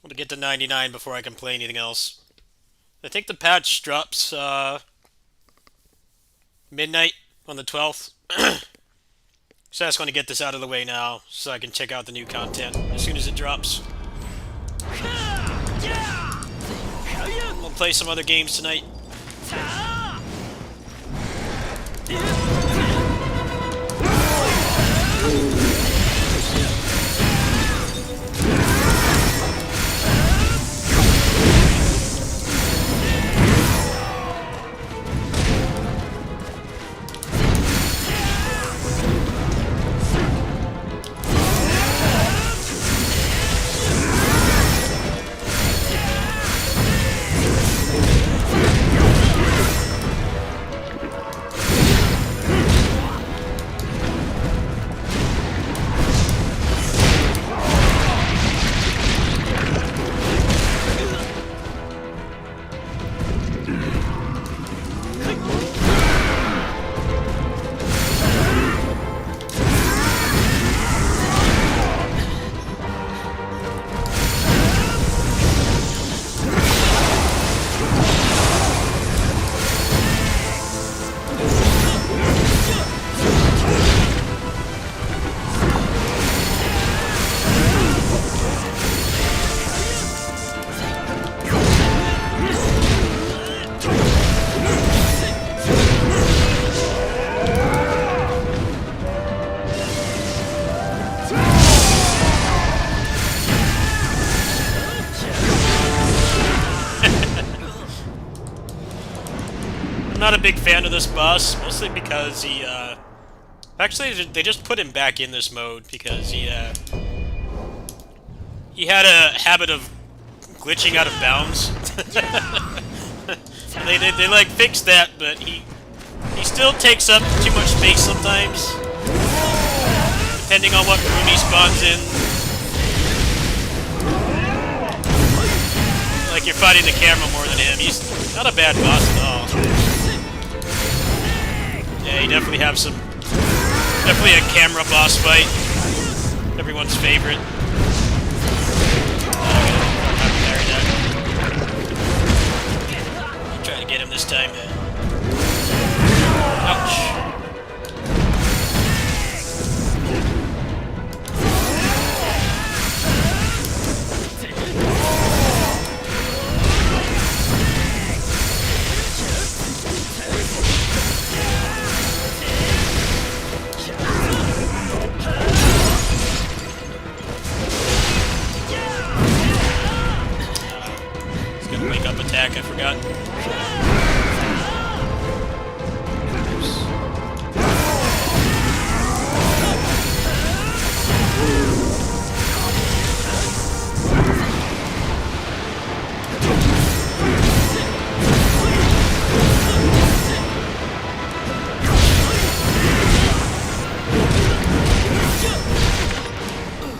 To get to 99 before I can play anything else. I think the patch drops midnight on the 12th. So I just want to get this out of the way now so I can check out the new content as soon as it drops. We'll play some other games tonight. I'm not a big fan of this boss, mostly because he, actually, they just put him back in this mode because he had a habit of glitching out of bounds. they like fixed that, but he still takes up too much space sometimes, depending on what room he spawns in. Like you're fighting the camera more than him. He's not a bad boss at all. Yeah, you definitely have some. Definitely a camera boss fight. Everyone's favorite. Try to get him this time. Ouch. got.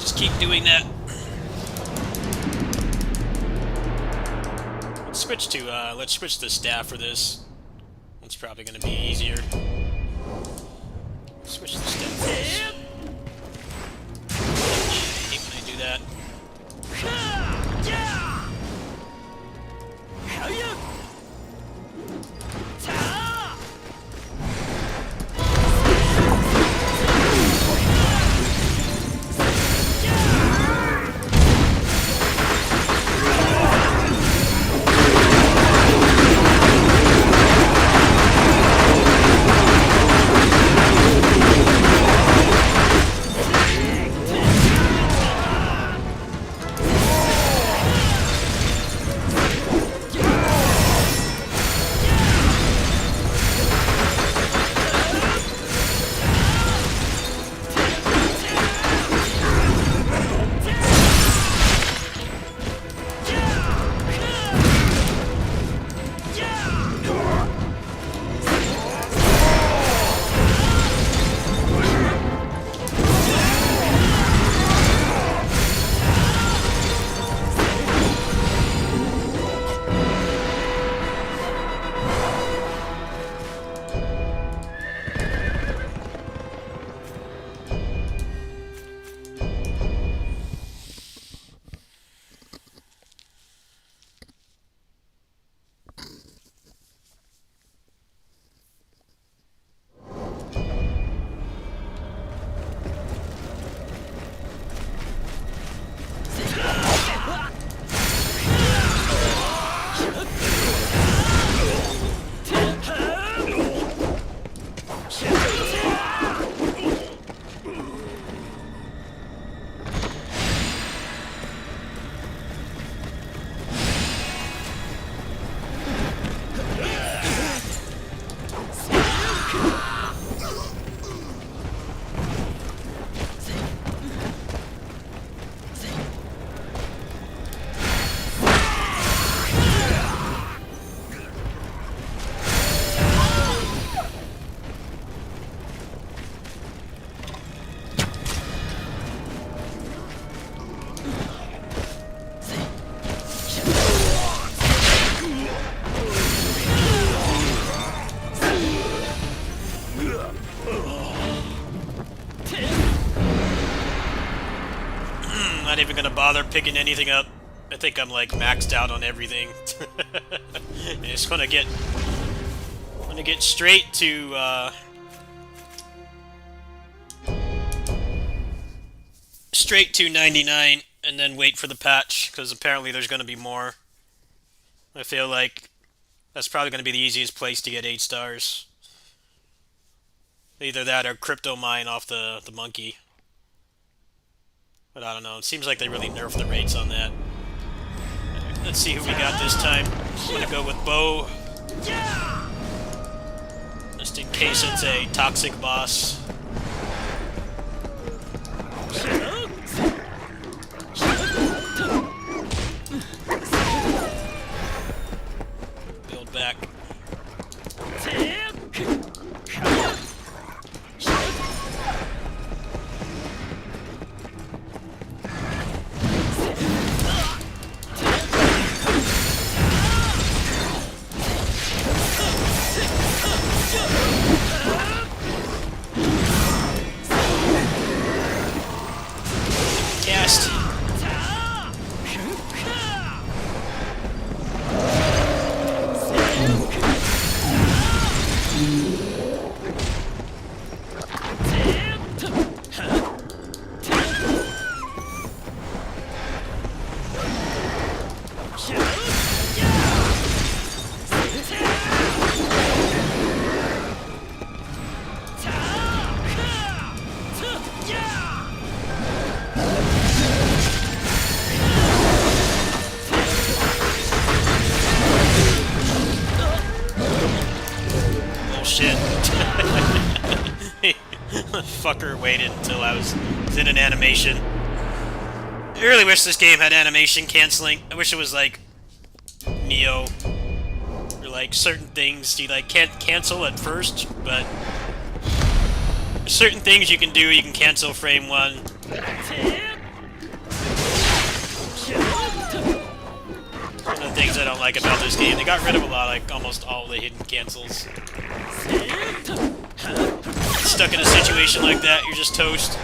Just keep doing that. Let's switch to staff for this. It's probably going to be easier. Switch to staff for this. I hate when I do that. Not even gonna bother picking anything up. I think I'm like maxed out on everything. I just wanna get straight to straight to 99 and then wait for the patch, because apparently there's gonna be more. I feel like that's probably gonna be the easiest place to get 8 stars. Either that or crypto mine off the monkey. But I don't know, it seems like they really nerfed the rates on that. Let's see who we got this time. I'm gonna go with Bo. Just in case it's a toxic boss. Build back. Fucker waited until I was in an animation. I really wish this game had animation canceling. I wish it was like Neo, or like certain things you like can't cancel at first, but certain things you can do. You can cancel frame one. One of the things I don't like about this game, they got rid of a lot, like almost all the hidden cancels. Stuck in a situation like that, you're just toast.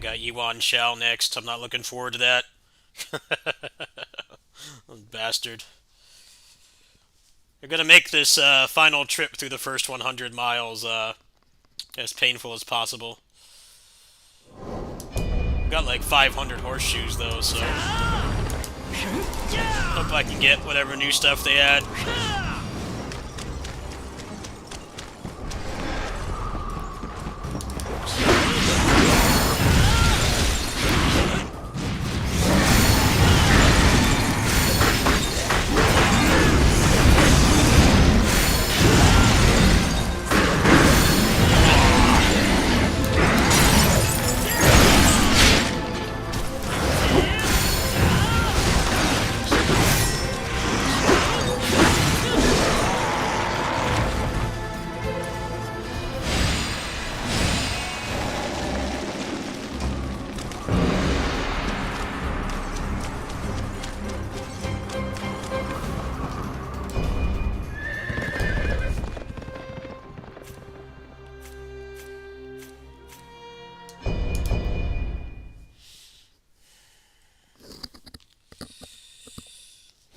Got Yuan Shao next. I'm not looking forward to that. Bastard. You're gonna make this final trip through the first 100 miles as painful as possible. Got like 500 horseshoes though, so hope I can get whatever new stuff they add.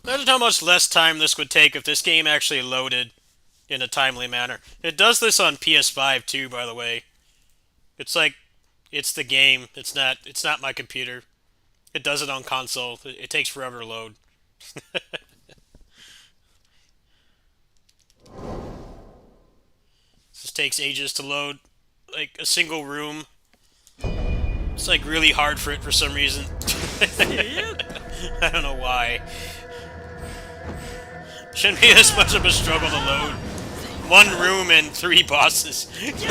Imagine how much less time this would take if this game actually loaded in a timely manner. It does this on PS5 too, by the way. It's like it's the game. It's not my computer. It does it on console. It takes forever to load. This takes ages to load. Like a single room. It's like really hard for it for some reason. I don't know why. Shouldn't be this much of a struggle to load. One room and 3 bosses. It's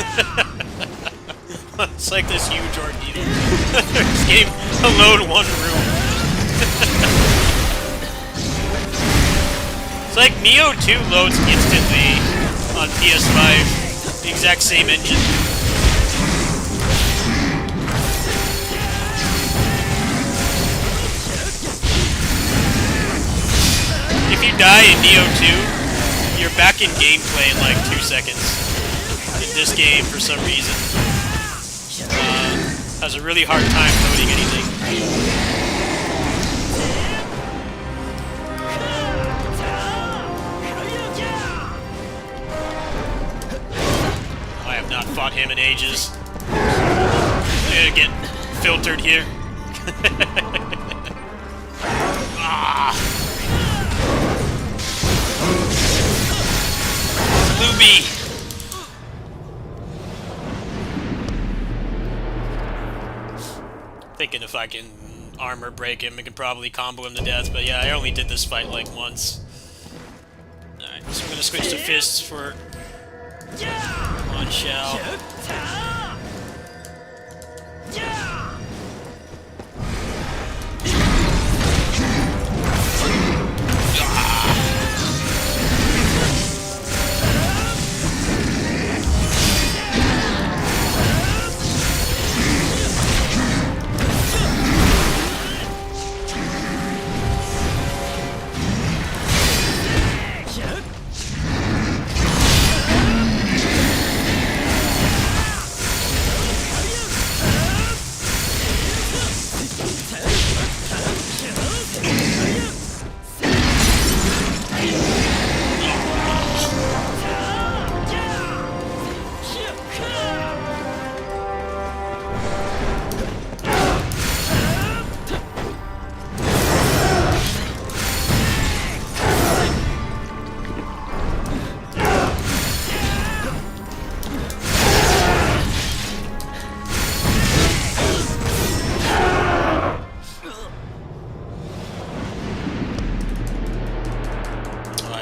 like this huge ordeal. This game to load one room. It's like Neo 2 loads instantly on PS5. The exact same engine. If you die in Neo 2, you're back in gameplay in like 2 seconds. In this game, for some reason, has a really hard time loading anything. I have not fought him in ages. I'm gonna get filtered here. Ah! Luby! Thinking if I can armor break him, I can probably combo him to death. But yeah, I only did this fight like once. Alright, so we're gonna switch to fists for on Shao.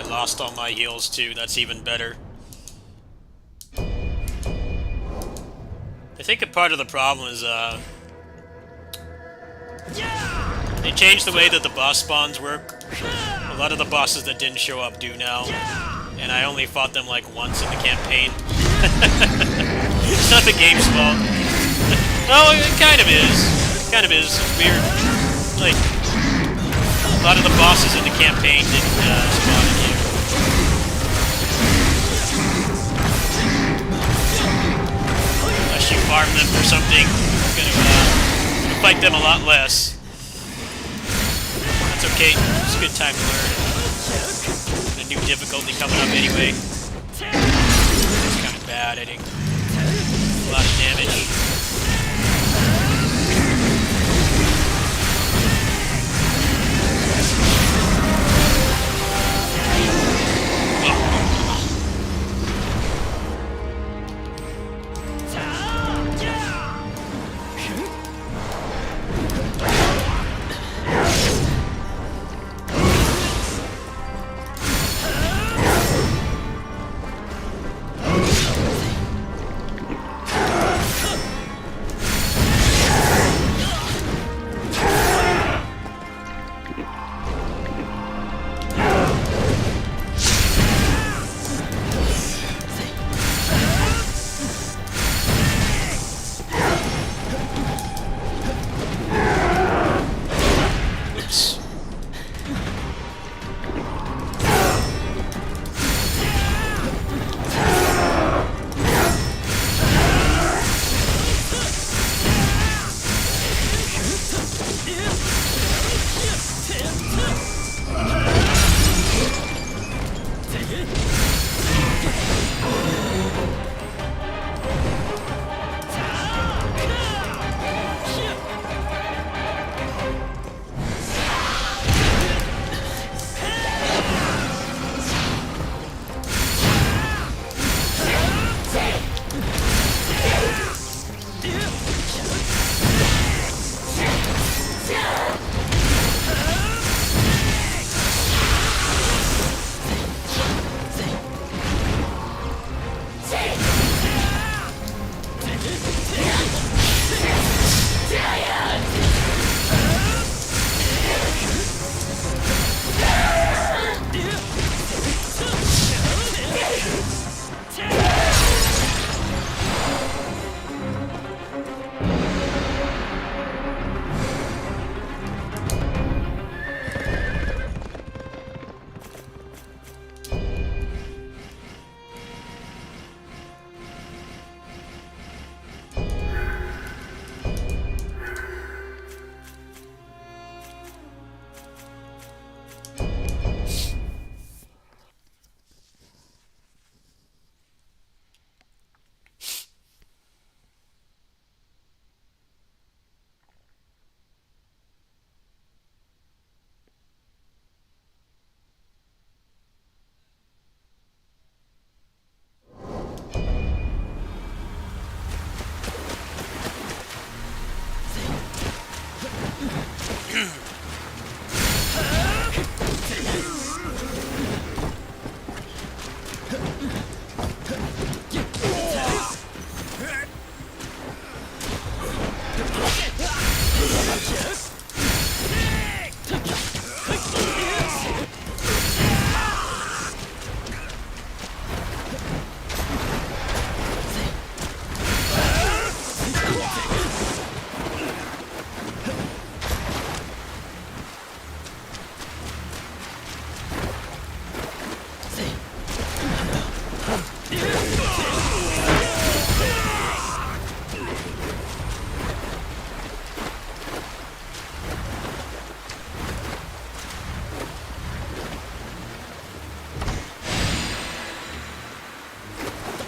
Lost all my heals too, that's even better. I think a part of the problem is, they changed the way that the boss spawns work. A lot of the bosses that didn't show up do now, and I only fought them like once in the campaign. It's not the game's fault. Oh, it kind of is. It kind of is. It's weird. Like, a lot of the bosses in the campaign didn't spawn in here. Unless you farm them for something, you're gonna fight them a lot less. That's okay. It's a good time to learn. A new difficulty coming up anyway. It's kind of bad. I think a lot of damage.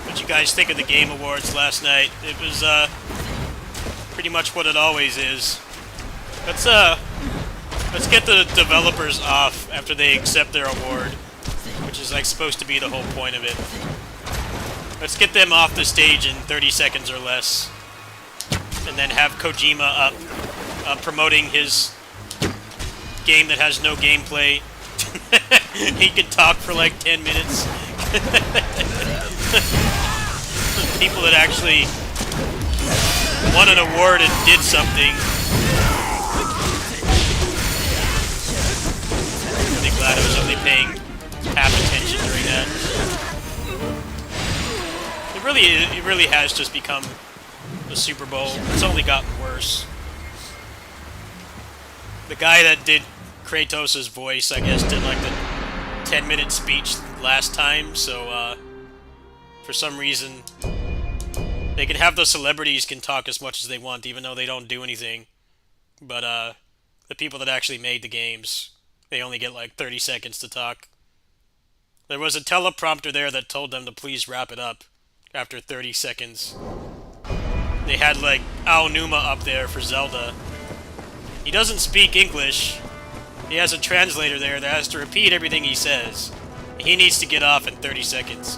What you guys think of the Game Awards last night? It was pretty much what it always is. Let's get the developers off after they accept their award, which is like supposed to be the whole point of it. Let's get them off the stage in 30 seconds or less, and then have Kojima up promoting his game that has no gameplay. He can talk for like 10 minutes. People that actually won an award and did something. I'm really glad I was only paying half attention during that. It really has just become the Super Bowl. It's only gotten worse. The guy that did Kratos' voice, I guess, did like the 10-minute speech last time, so for some reason they can have the celebrities can talk as much as they want, even though they don't do anything. But the people that actually made the games, they only get like 30 seconds to talk. There was a teleprompter there that told them to please wrap it up after 30 seconds. They had like Aonuma up there for Zelda. He doesn't speak English. He has a translator there that has to repeat everything he says. He needs to get off in 30 seconds.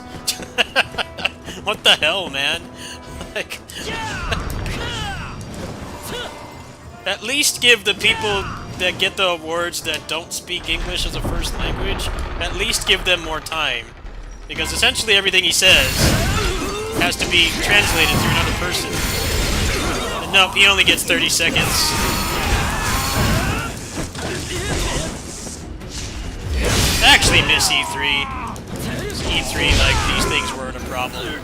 What the hell, man? Like, at least give the people that get the awards that don't speak English as a first language, at least give them more time. Because essentially everything he says has to be translated through another person. And nope, he only gets 30 seconds. I actually miss E3. E3, like, these things weren't a problem.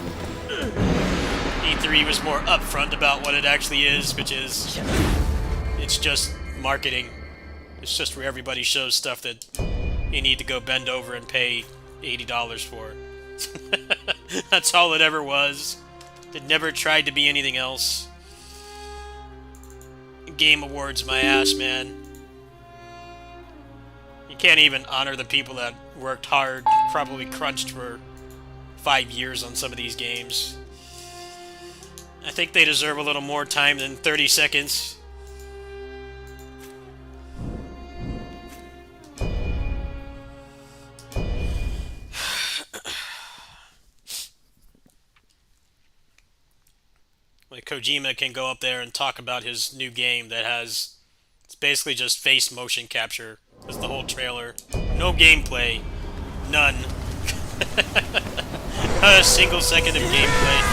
E3 was more upfront about what it actually is, which is, it's just marketing. It's just where everybody shows stuff that you need to go bend over and pay $80 for. That's all it ever was. It never tried to be anything else. Game Awards, my ass, man. You can't even honor the people that worked hard, probably crunched for 5 years on some of these games. I think they deserve a little more time than 30 seconds. Like, Kojima can go up there and talk about his new game that has... It's basically just face motion capture. That's the whole trailer. No gameplay. None. Not a single second of gameplay.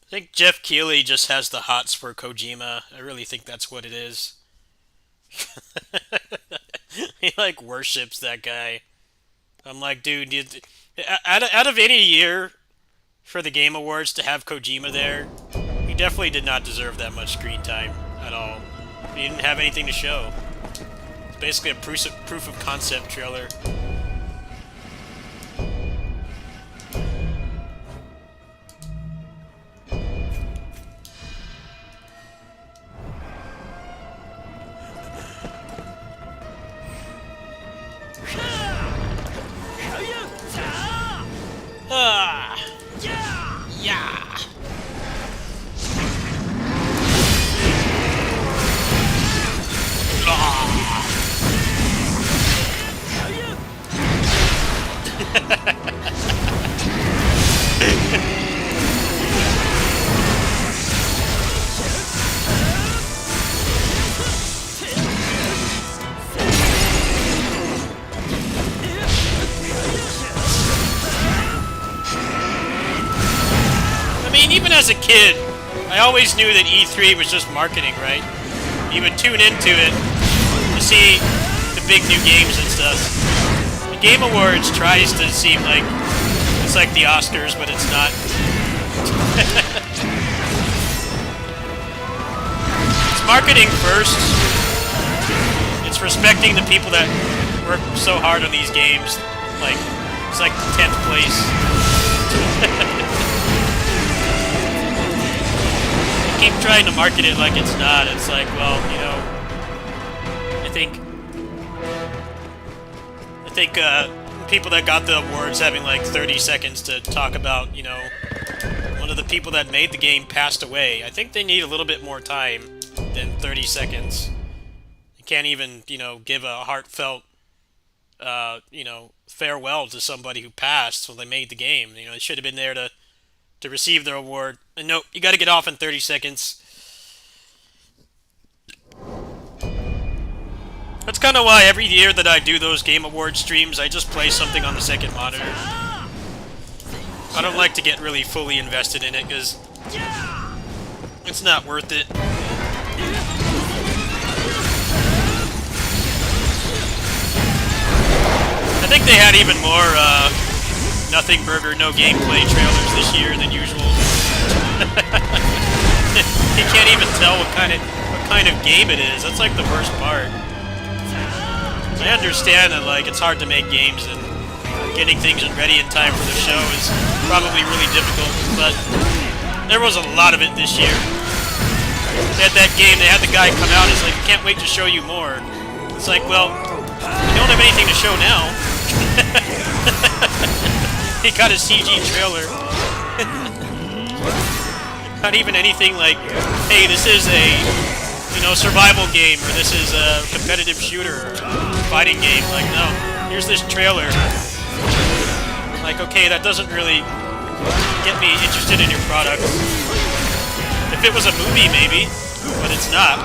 I think Jeff Keighley just has the hots for Kojima. I really think that's what it is. He, like, worships that guy. I'm like, dude, out of any year for the Game Awards to have Kojima there, he definitely did not deserve that much screen time at all. He didn't have anything to show. basically a proof of concept trailer. Ah. Yeah. I mean, even as a kid, I always knew that E3 was just marketing, right? You would tune into it to see the big new games and stuff. The Game Awards tries to seem like it's like the Oscars, but it's not. It's marketing first. It's respecting the people that work so hard on these games. Like, it's like 10th place. Keep trying to market it like it's not. It's like, well, you know, I think people that got the awards having like 30 seconds to talk about, you know, one of the people that made the game passed away. I think they need a little bit more time than 30 seconds. You can't even, you know, give a heartfelt, you know, farewell to somebody who passed when they made the game. You know, they should have been there to receive their award. And no, you got to get off in 30 seconds. That's kind of why every year that I do those Game Award streams, I just play something on the second monitor. I don't like to get really fully invested in it, because it's not worth it. I think they had even more, Nothing Burger, no gameplay trailers this year than usual. You can't even tell what kind of game it is. That's like the worst part. I understand that like it's hard to make games and getting things ready in time for the show is probably really difficult, but there was a lot of it this year. They had that game, they had the guy come out and it's like, can't wait to show you more. It's like, well, you don't have anything to show now. He got a CG trailer. Not even anything like, hey, this is a, you know, survival game, or this is a competitive shooter, or a fighting game. Like, no, here's this trailer. Like, okay, that doesn't really get me interested in your product. If it was a movie, maybe, but it's not.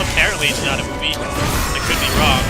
Apparently it's not a movie. I could be wrong.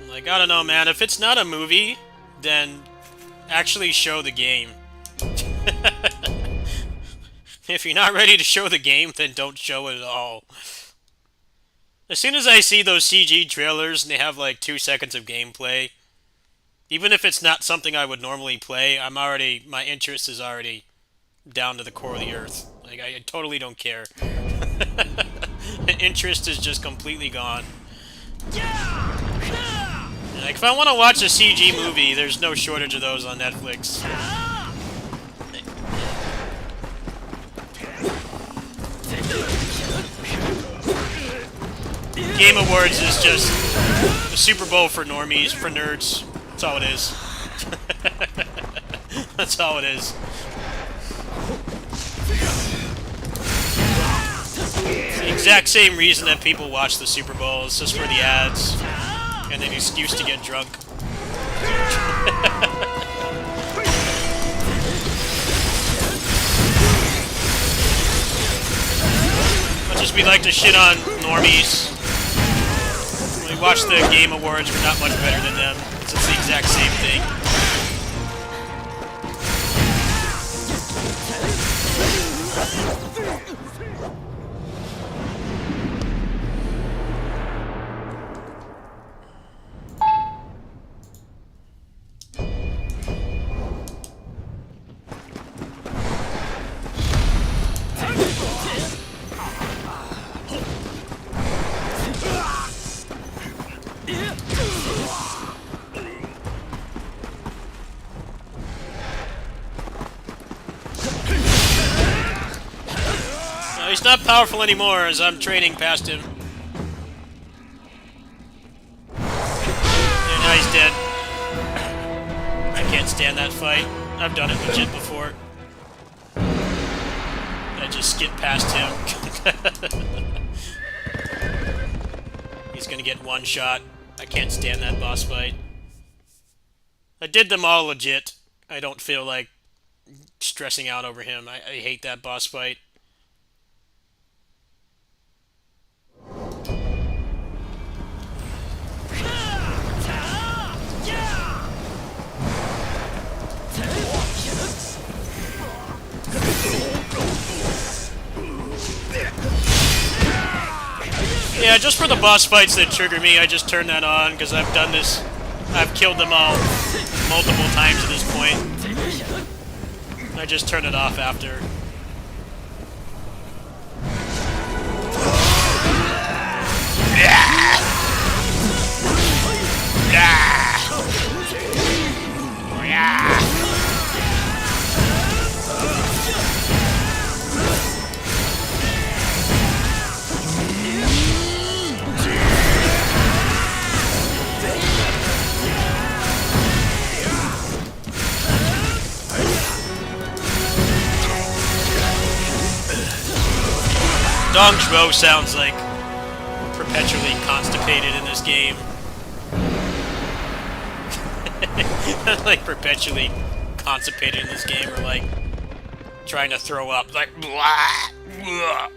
Like, I don't know, man. If it's not a movie, then actually show the game. If you're not ready to show the game, then don't show it at all. As soon as I see those CG trailers and they have like 2 seconds of gameplay, even if it's not something I would normally play, my interest is already down to the core of the earth. Like, I totally don't care. The interest is just completely gone. Like, if I want to watch a CG movie, there's no shortage of those on Netflix. Game Awards is just the Super Bowl for normies, for nerds. That's all it is. That's all it is. It's the exact same reason that people watch the Super Bowl. It's just for the ads and an excuse to get drunk. Much as we like to shit on normies, when we watch the Game Awards, we're not much better than them. It's the exact same thing. He's not powerful anymore as I'm training past him. And now he's dead. I can't stand that fight. I've done it legit before. I just skip past him. He's gonna get one shot. I can't stand that boss fight. I did them all legit. I don't feel like stressing out over him. I hate that boss fight. Yeah, just for the boss fights that trigger me, I just turn that on, because I've done this. I've killed them all multiple times at this point. I just turn it off after. Dong Zhuo sounds like perpetually constipated in this game. Like perpetually constipated in this game, or like trying to throw up, like blah, blah.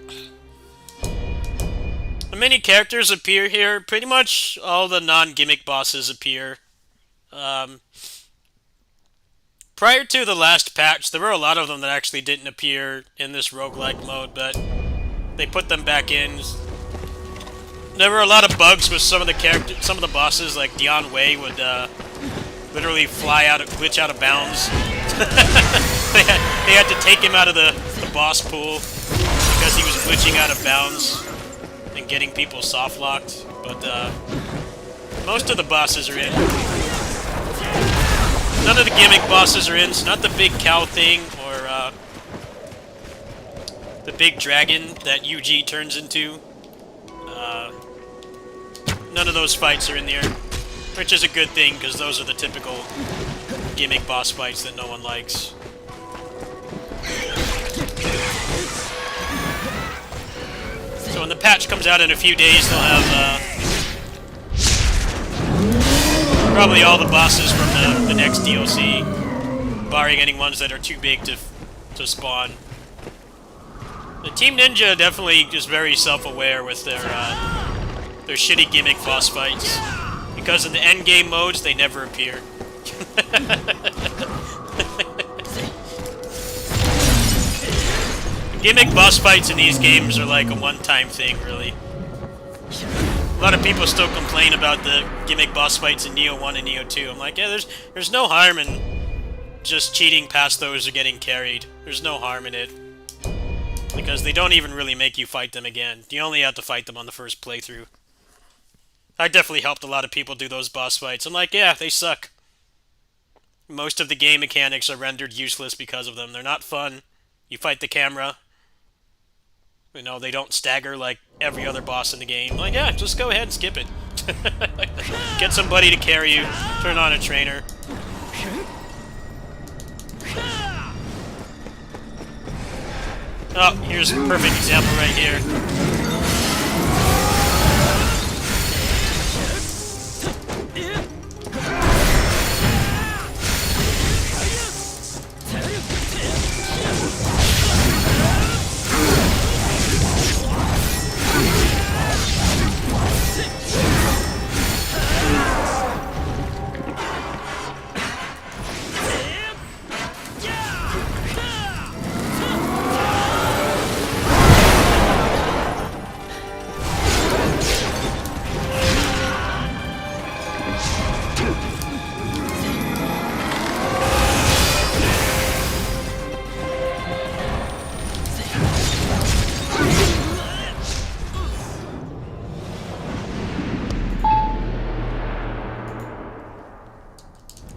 Many characters appear here. Pretty much all the non-gimmick bosses appear. Prior to the last patch, there were a lot of them that actually didn't appear in this roguelike mode, but they put them back in. There were a lot of bugs with some of the characters, some of the bosses, like Dian Wei would literally glitch out of bounds. they had to take him out of the boss pool because he was glitching out of bounds and getting people soft locked. But most of the bosses are in. None of the gimmick bosses are in. So not the big cow thing or the big dragon that Yuji turns into. None of those fights are in there, which is a good thing, because those are the typical gimmick boss fights that no one likes. So when the patch comes out in a few days, they'll have probably all the bosses from the next DLC, barring any ones that are too big to spawn. The Team Ninja definitely is very self-aware with their shitty gimmick boss fights. Because in the endgame modes, they never appear. Gimmick boss fights in these games are like a one-time thing, really. A lot of people still complain about the gimmick boss fights in Nioh 1 and Nioh 2. I'm like, yeah, there's no harm in just cheating past those or getting carried. There's no harm in it. Because they don't even really make you fight them again. You only have to fight them on the first playthrough. I definitely helped a lot of people do those boss fights. I'm like, yeah, they suck. Most of the game mechanics are rendered useless because of them. They're not fun. You fight the camera. You know, they don't stagger like every other boss in the game. Like, yeah, just go ahead and skip it. Get somebody to carry you. Turn on a trainer. Oh, here's a perfect example right here.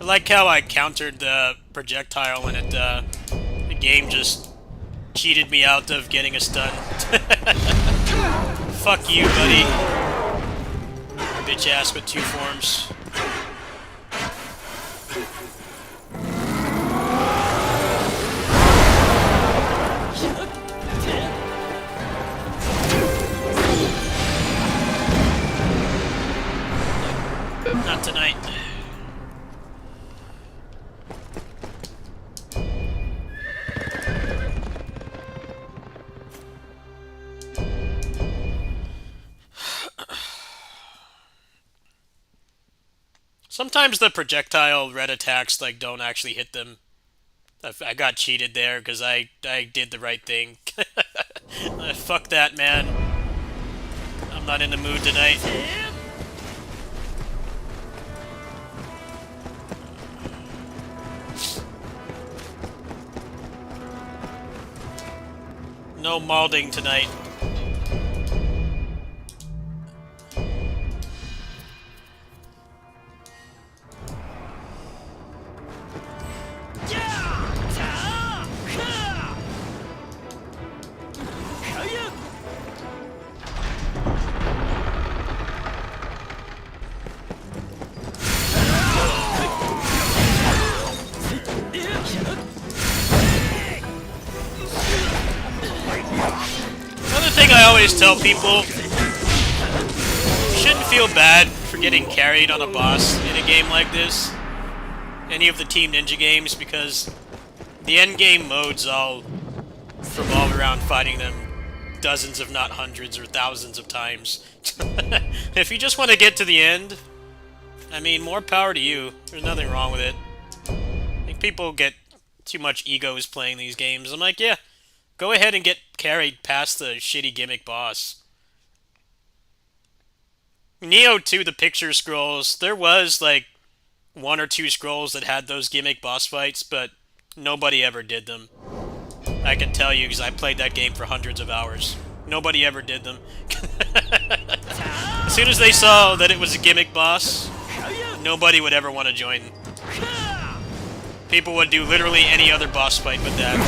I like how I countered the projectile and the game just cheated me out of getting a stun. Fuck you, buddy. Bitch ass with 2 forms. Not tonight. Sometimes the projectile red attacks like don't actually hit them. I got cheated there because I did the right thing. Fuck that, man. I'm not in the mood tonight. No malding tonight. Another thing I always tell people, you shouldn't feel bad for getting carried on a boss in a game like this, any of the Team Ninja games, because the endgame modes all revolve around fighting them dozens if not hundreds or thousands of times. If you just want to get to the end, I mean, more power to you. There's nothing wrong with it. I think people get too much egos playing these games. I'm like, yeah, go ahead and get carried past the shitty gimmick boss. Neo 2, the picture scrolls, there was like 1 or 2 scrolls that had those gimmick boss fights, but nobody ever did them. I can tell you because I played that game for hundreds of hours. Nobody ever did them. As soon as they saw that it was a gimmick boss, nobody would ever want to join. People would do literally any other boss fight with that.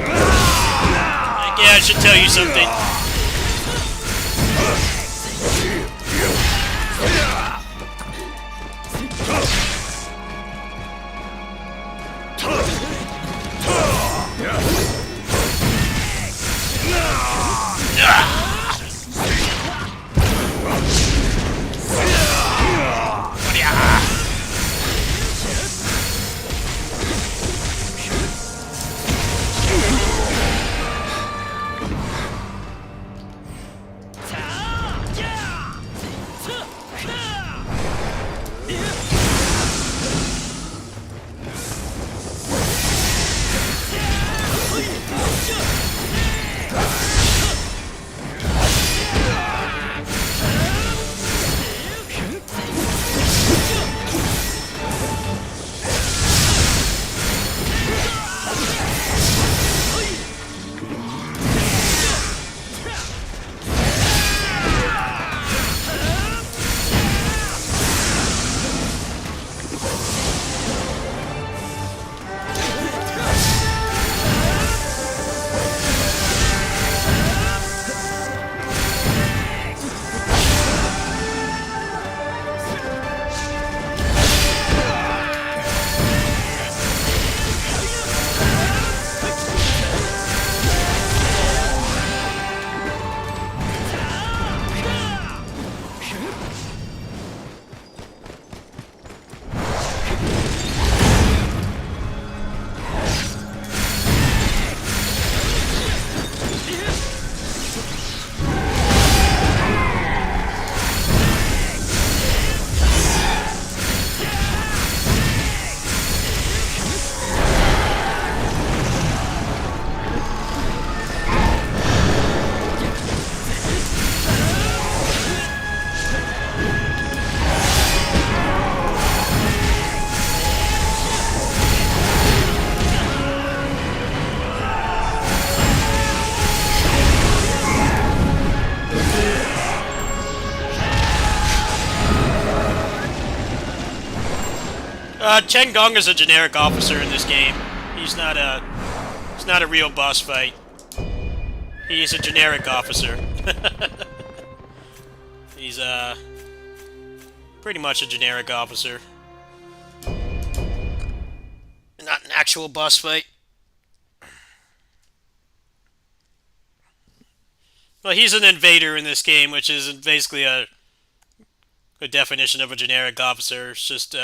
Like, yeah, I should tell you something. Chen Gong is a generic officer in this game. He's not a real boss fight. He's a generic officer. He's pretty much a generic officer. Not an actual boss fight. Well, he's an invader in this game, which is basically a definition of a generic officer. It's just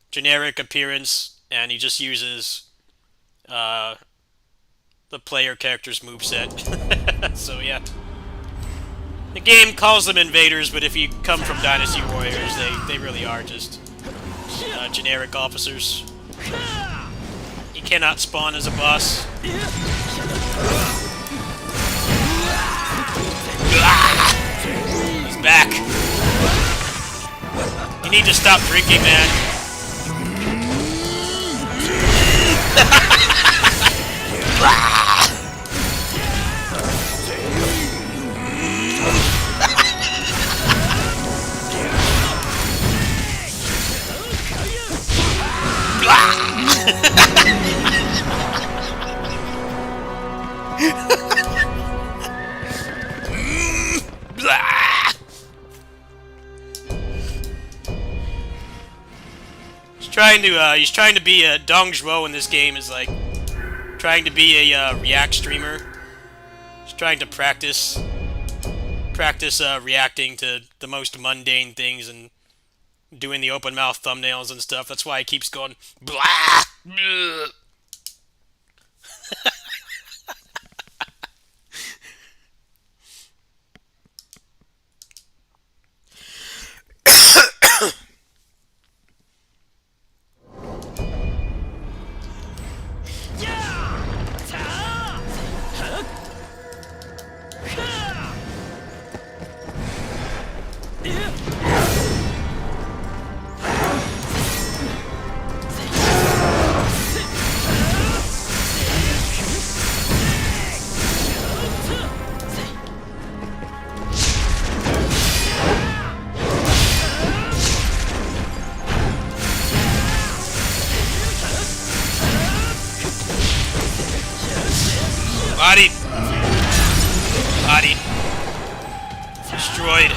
generic appearance, and he just uses the player character's moveset. So yeah. The game calls them invaders, but if you come from Dynasty Warriors, they really are just generic officers. You cannot spawn as a boss. He's back. You need to stop drinking, man. He's trying to be a Dong Zhuo in this game is like trying to be a React streamer. He's trying to practice reacting to the most mundane things and doing the open mouth thumbnails and stuff. That's why he keeps going blah. Bleh. Body. Body. Destroyed.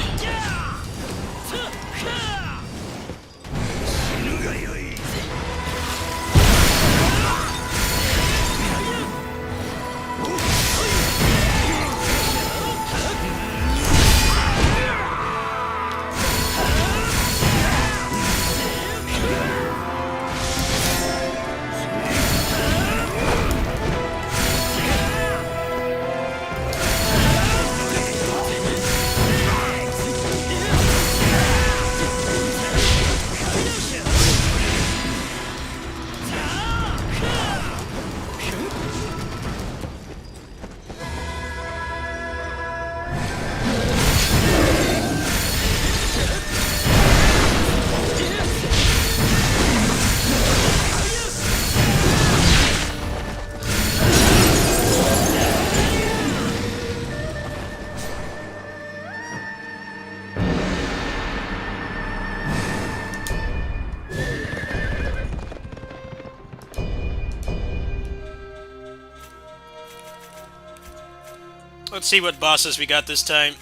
Let's see what bosses we got this time.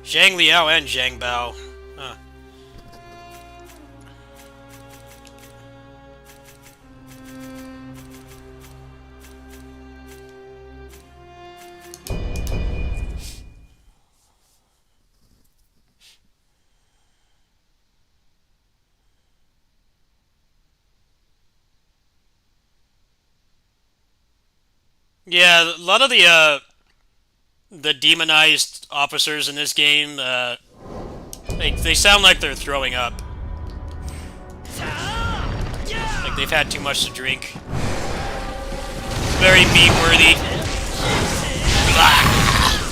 Zhang Liao and Zhang Bao. Huh. Yeah, a lot of the demonized officers in this game, they sound like they're throwing up. Like they've had too much to drink. Very meme-worthy.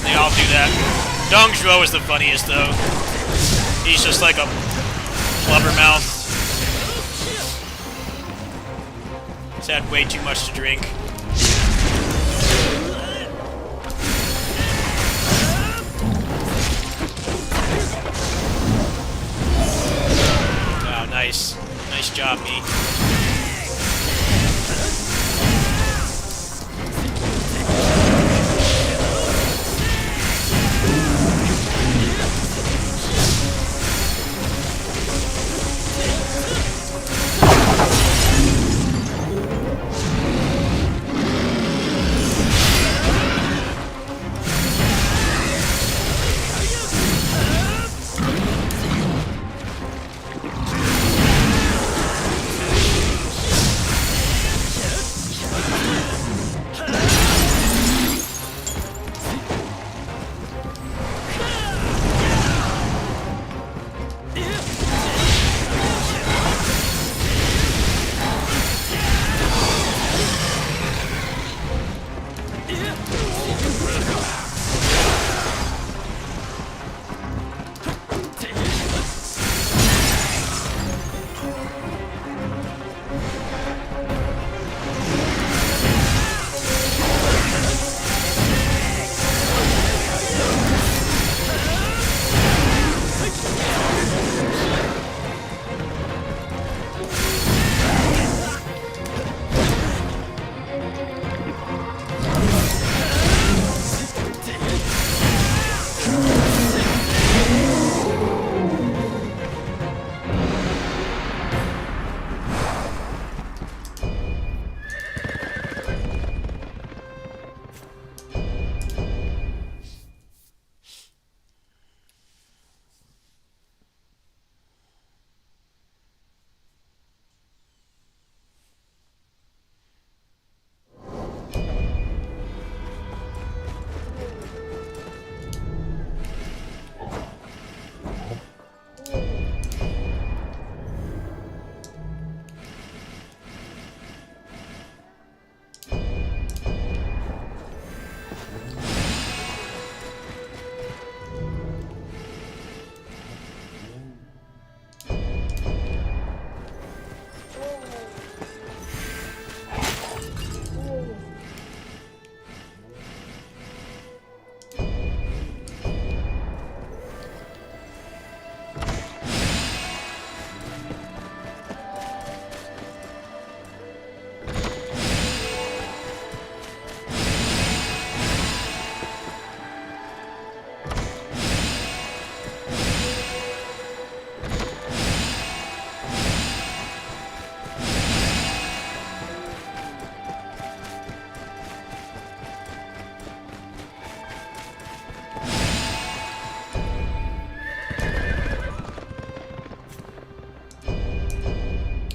They all do that. Dong Zhuo is the funniest, though. He's just like a blubbermouth. He's had way too much to drink. Nice. Nice job, me.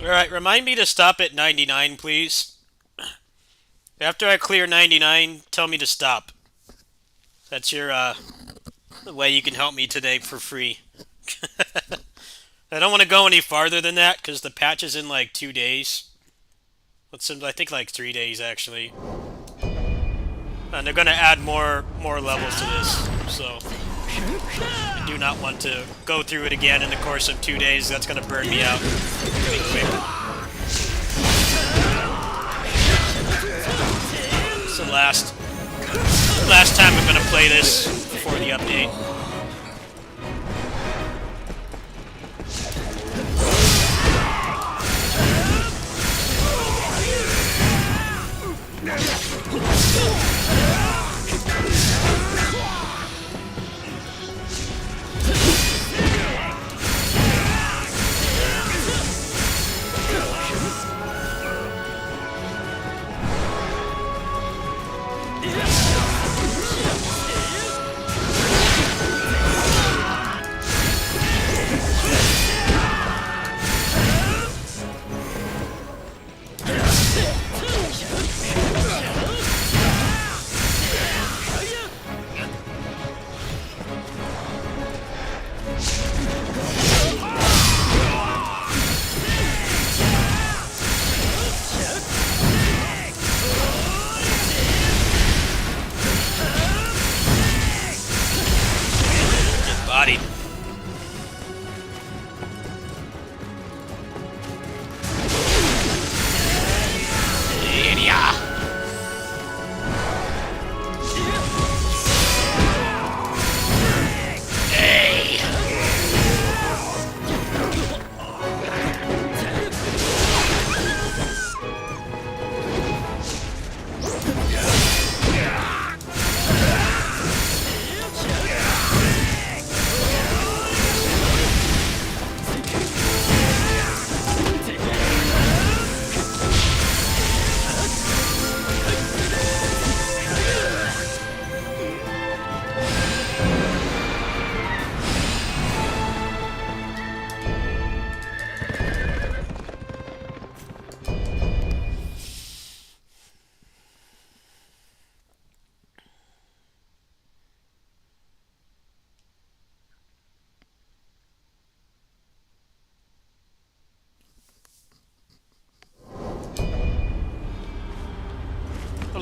Alright, remind me to stop at 99, please. After I clear 99, tell me to stop. That's your, the way you can help me today for free. I don't want to go any farther than that, because the patch is in like 2 days. I think like 3 days, actually. And they're going to add more levels to this, so... I do not want to go through it again in the course of 2 days. That's going to burn me out pretty quick. It's the last time I'm going to play this before the update.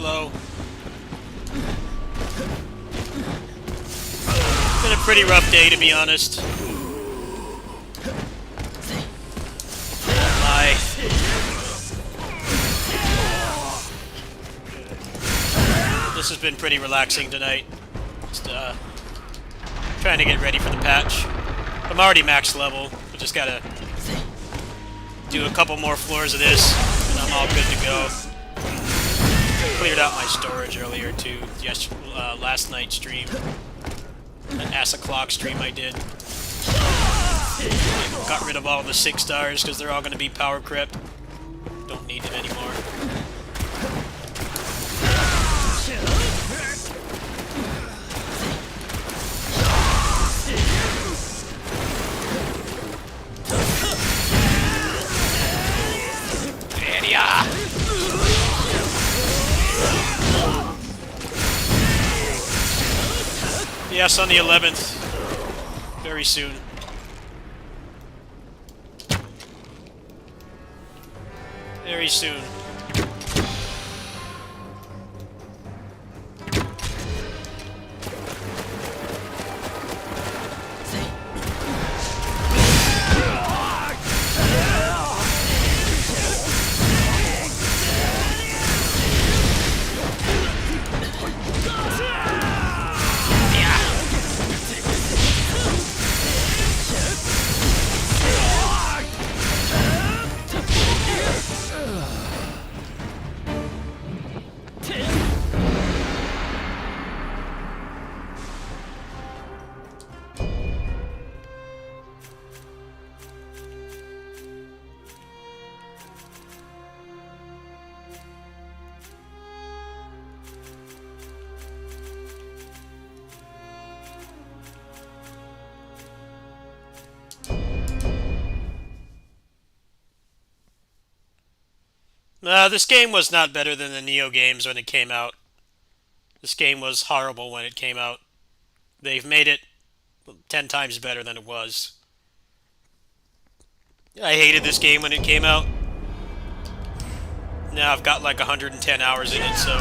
low. Been a pretty rough day, to be honest. My. This has been pretty relaxing tonight. Just trying to get ready for the patch. I'm already max level. I just gotta do a couple more floors of this, and I'm all good to go. Cleared out my storage earlier too. Last night's stream, an ass o'clock stream I did. Got rid of all the 6 stars because they're all going to be power crept. Don't need them anymore. Yes, on the 11th. Very soon. Very soon. This game was not better than the Neo games when it came out. This game was horrible when it came out. They've made it 10 times better than it was. I hated this game when it came out. Now I've got like 110 hours in it, so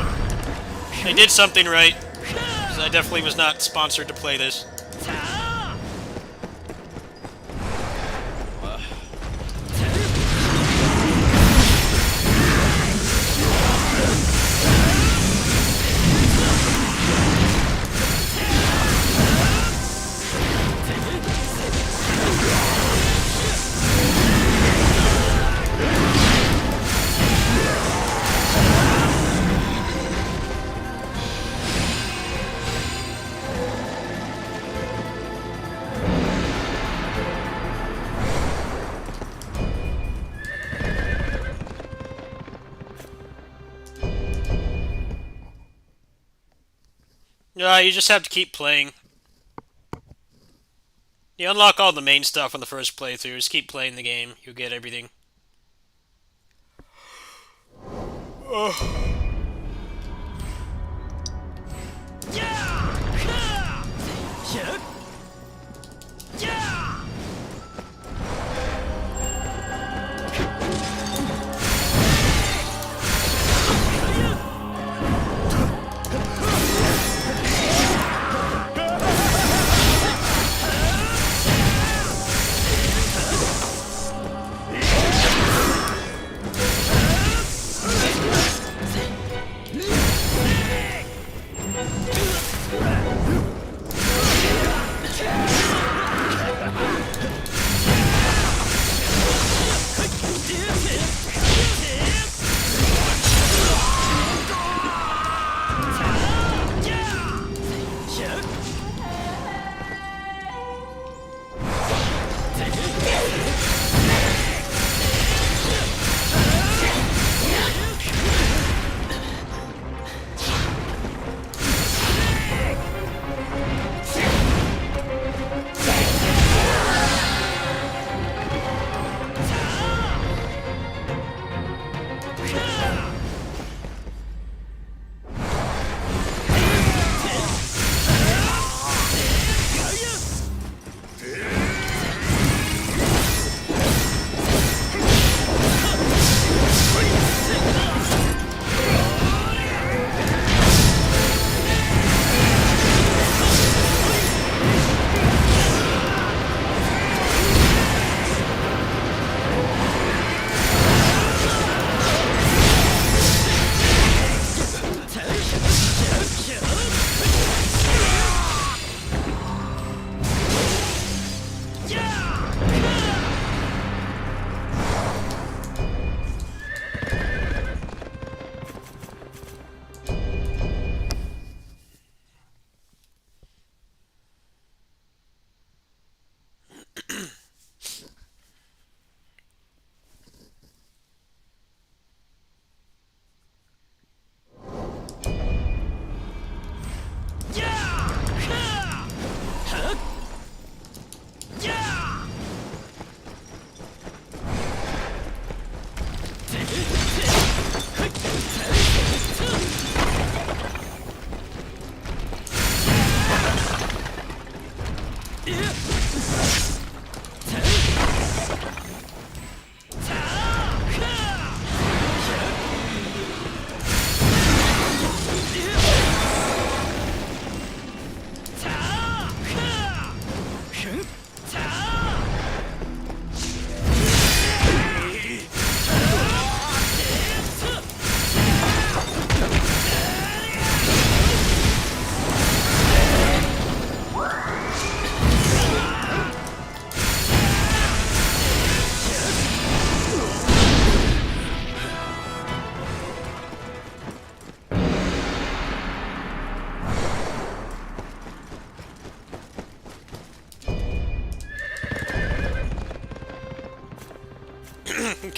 they did something right. 'Cause I definitely was not sponsored to play this. You just have to keep playing. You unlock all the main stuff on the first playthrough. Just keep playing the game. You'll get everything.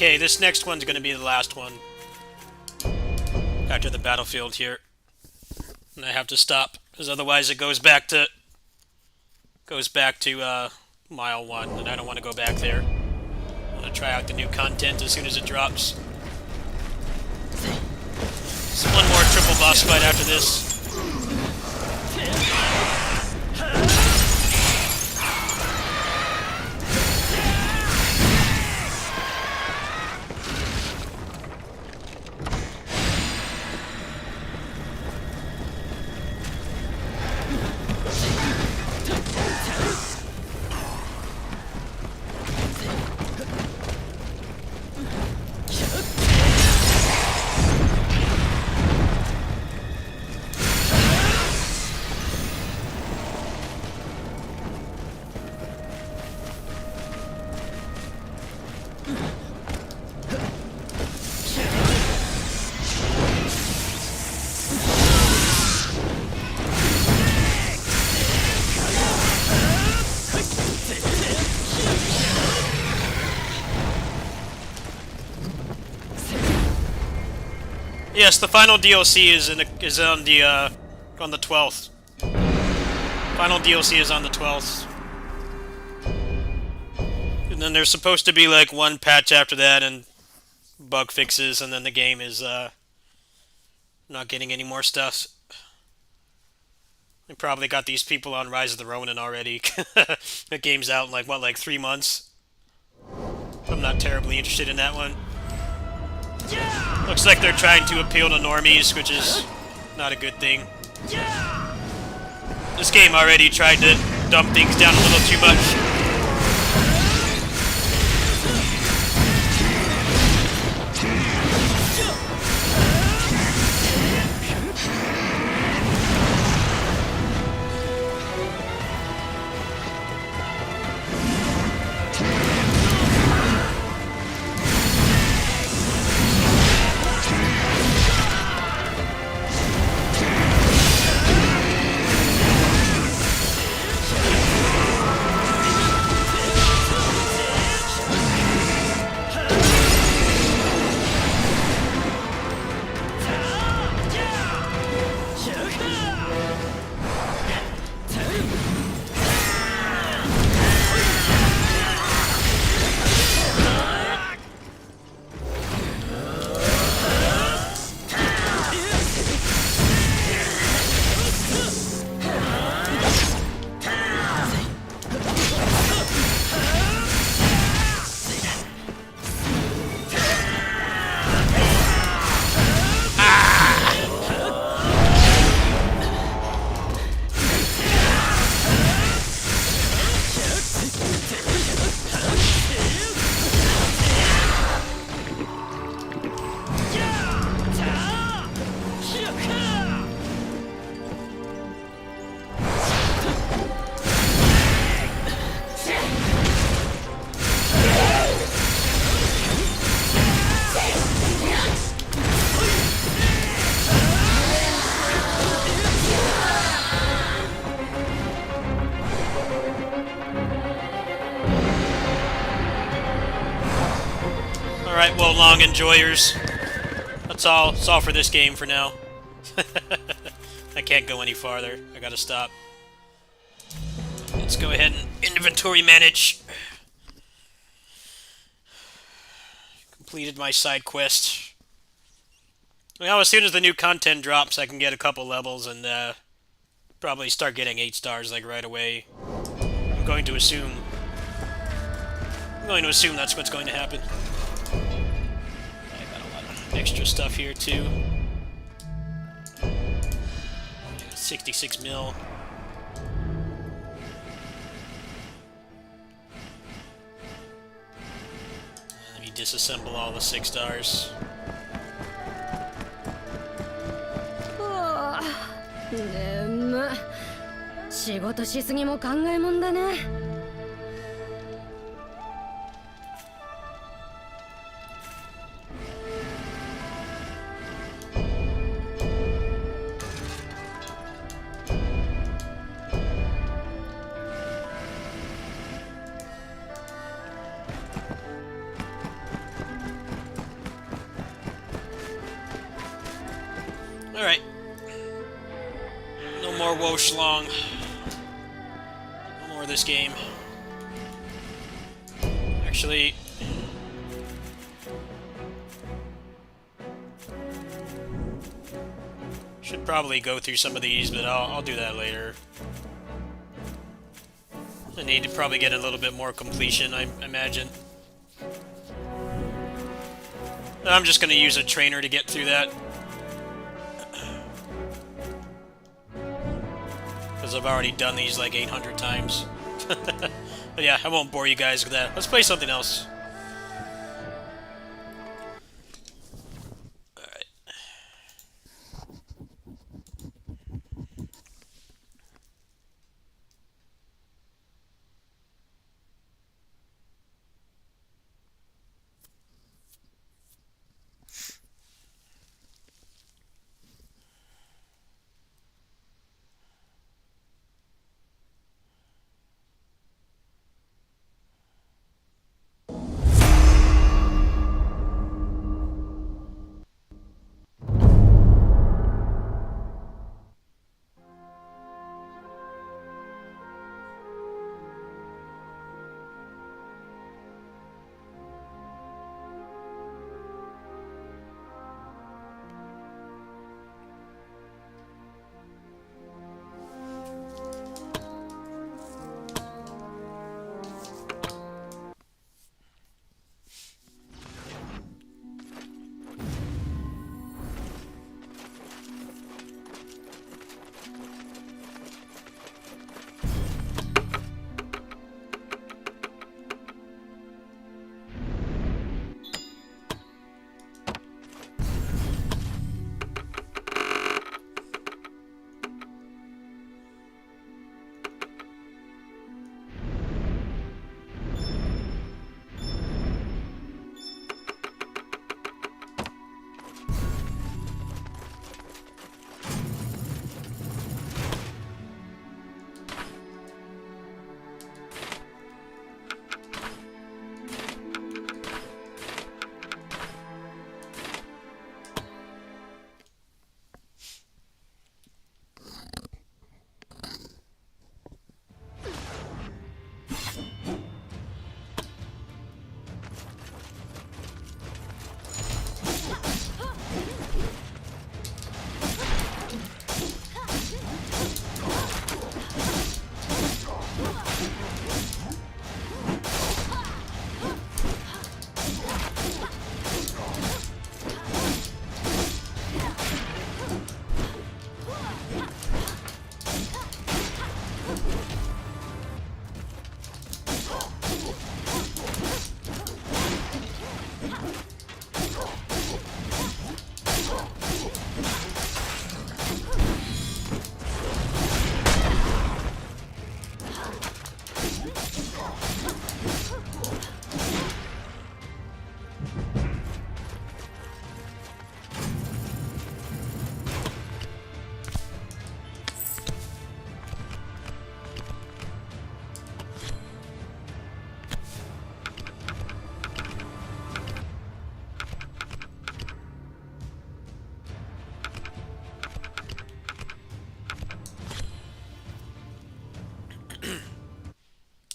Okay, this next one's gonna be the last one. Back to the battlefield here. And I have to stop, because otherwise it goes back to mile 1, and I don't want to go back there. I'm gonna try out the new content as soon as it drops. So one more triple boss fight after this. Yes, the final DLC is on the 12th. Final DLC is on the 12th. And then there's supposed to be like one patch after that and bug fixes, and then the game is not getting any more stuff. They probably got these people on Rise of the Ronin already. The game's out in like 3 months. I'm not terribly interested in that one. Looks like they're trying to appeal to normies, which is not a good thing. This game already tried to dumb things down a little too much. Alright, well, long enjoyers. That's all. That's all for this game for now. I can't go any farther. I gotta stop. Let's go ahead and inventory manage. Completed my side quest. Well, as soon as the new content drops, I can get a couple levels and probably start getting 8 stars like right away. I'm going to assume that's what's going to happen. I got a lot of extra stuff here too. 66 mil. Let me disassemble all the 6 stars. Oh, 眠い。仕事しすぎも考えもんだね。Alright. No more Woshlong. No more of this game. Actually... should probably go through some of these, but I'll do that later. I need to probably get a little bit more completion, I imagine. I'm just going to use a trainer to get through that. Because I've already done these like 800 times. But yeah, I won't bore you guys with that. Let's play something else. Alright.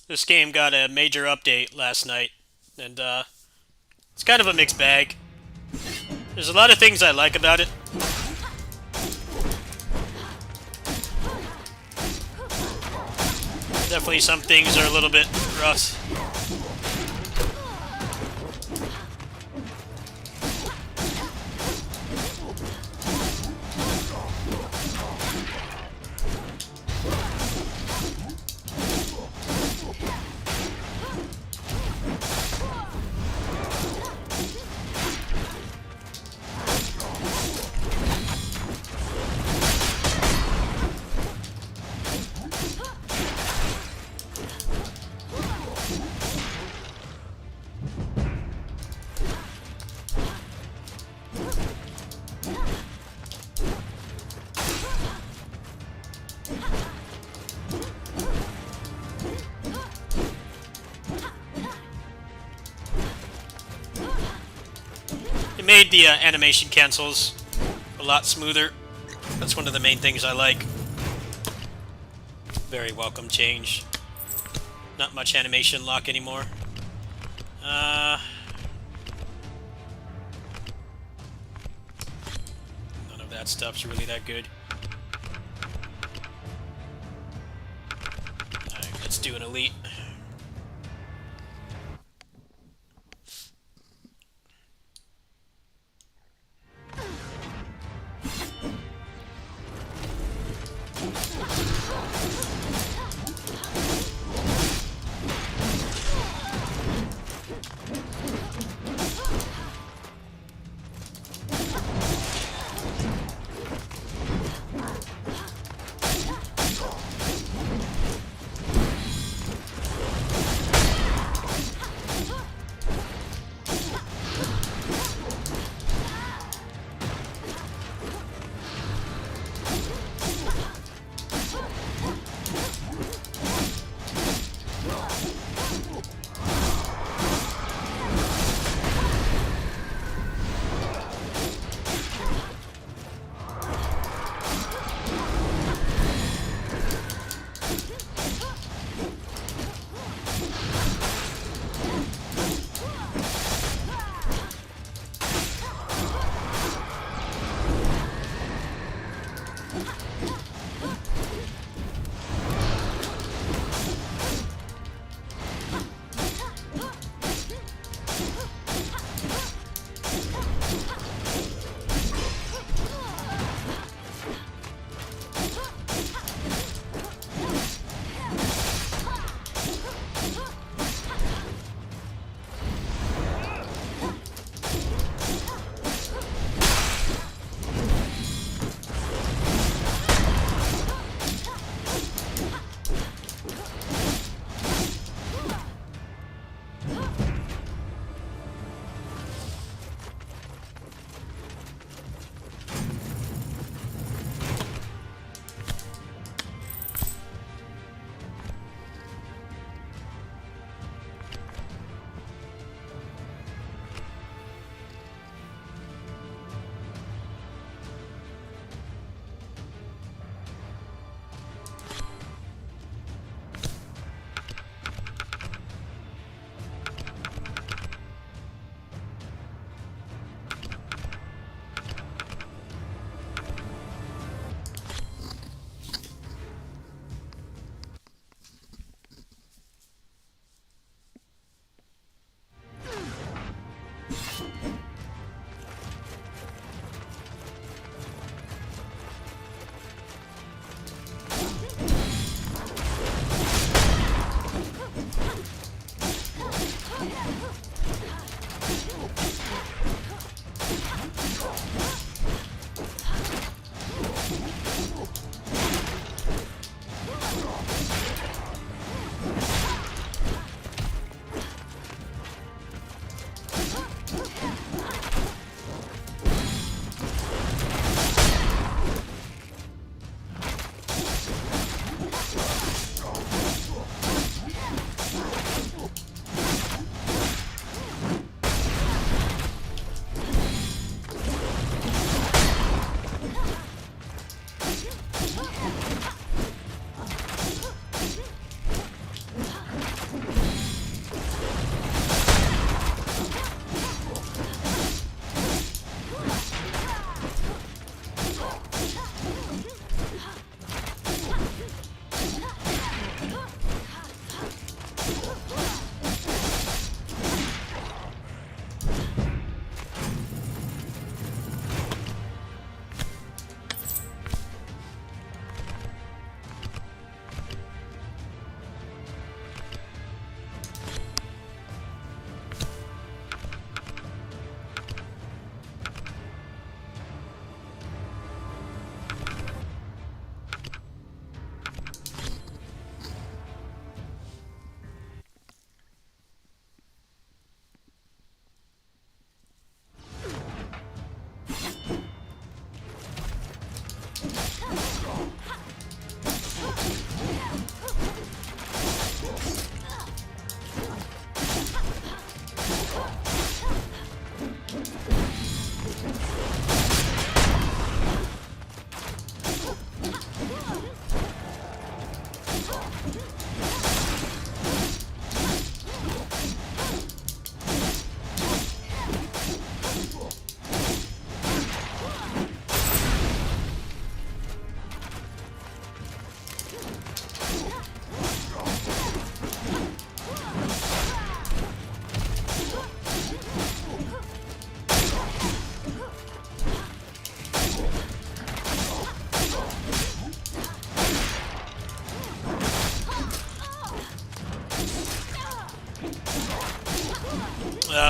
This game got a major update last night, and it's kind of a mixed bag. There's a lot of things I like about it. Definitely some things are a little bit rough. It made the animation cancels a lot smoother. That's one of the main things I like. Very welcome change. Not much animation lock anymore. None of that stuff's really that good. Alright, let's do an elite.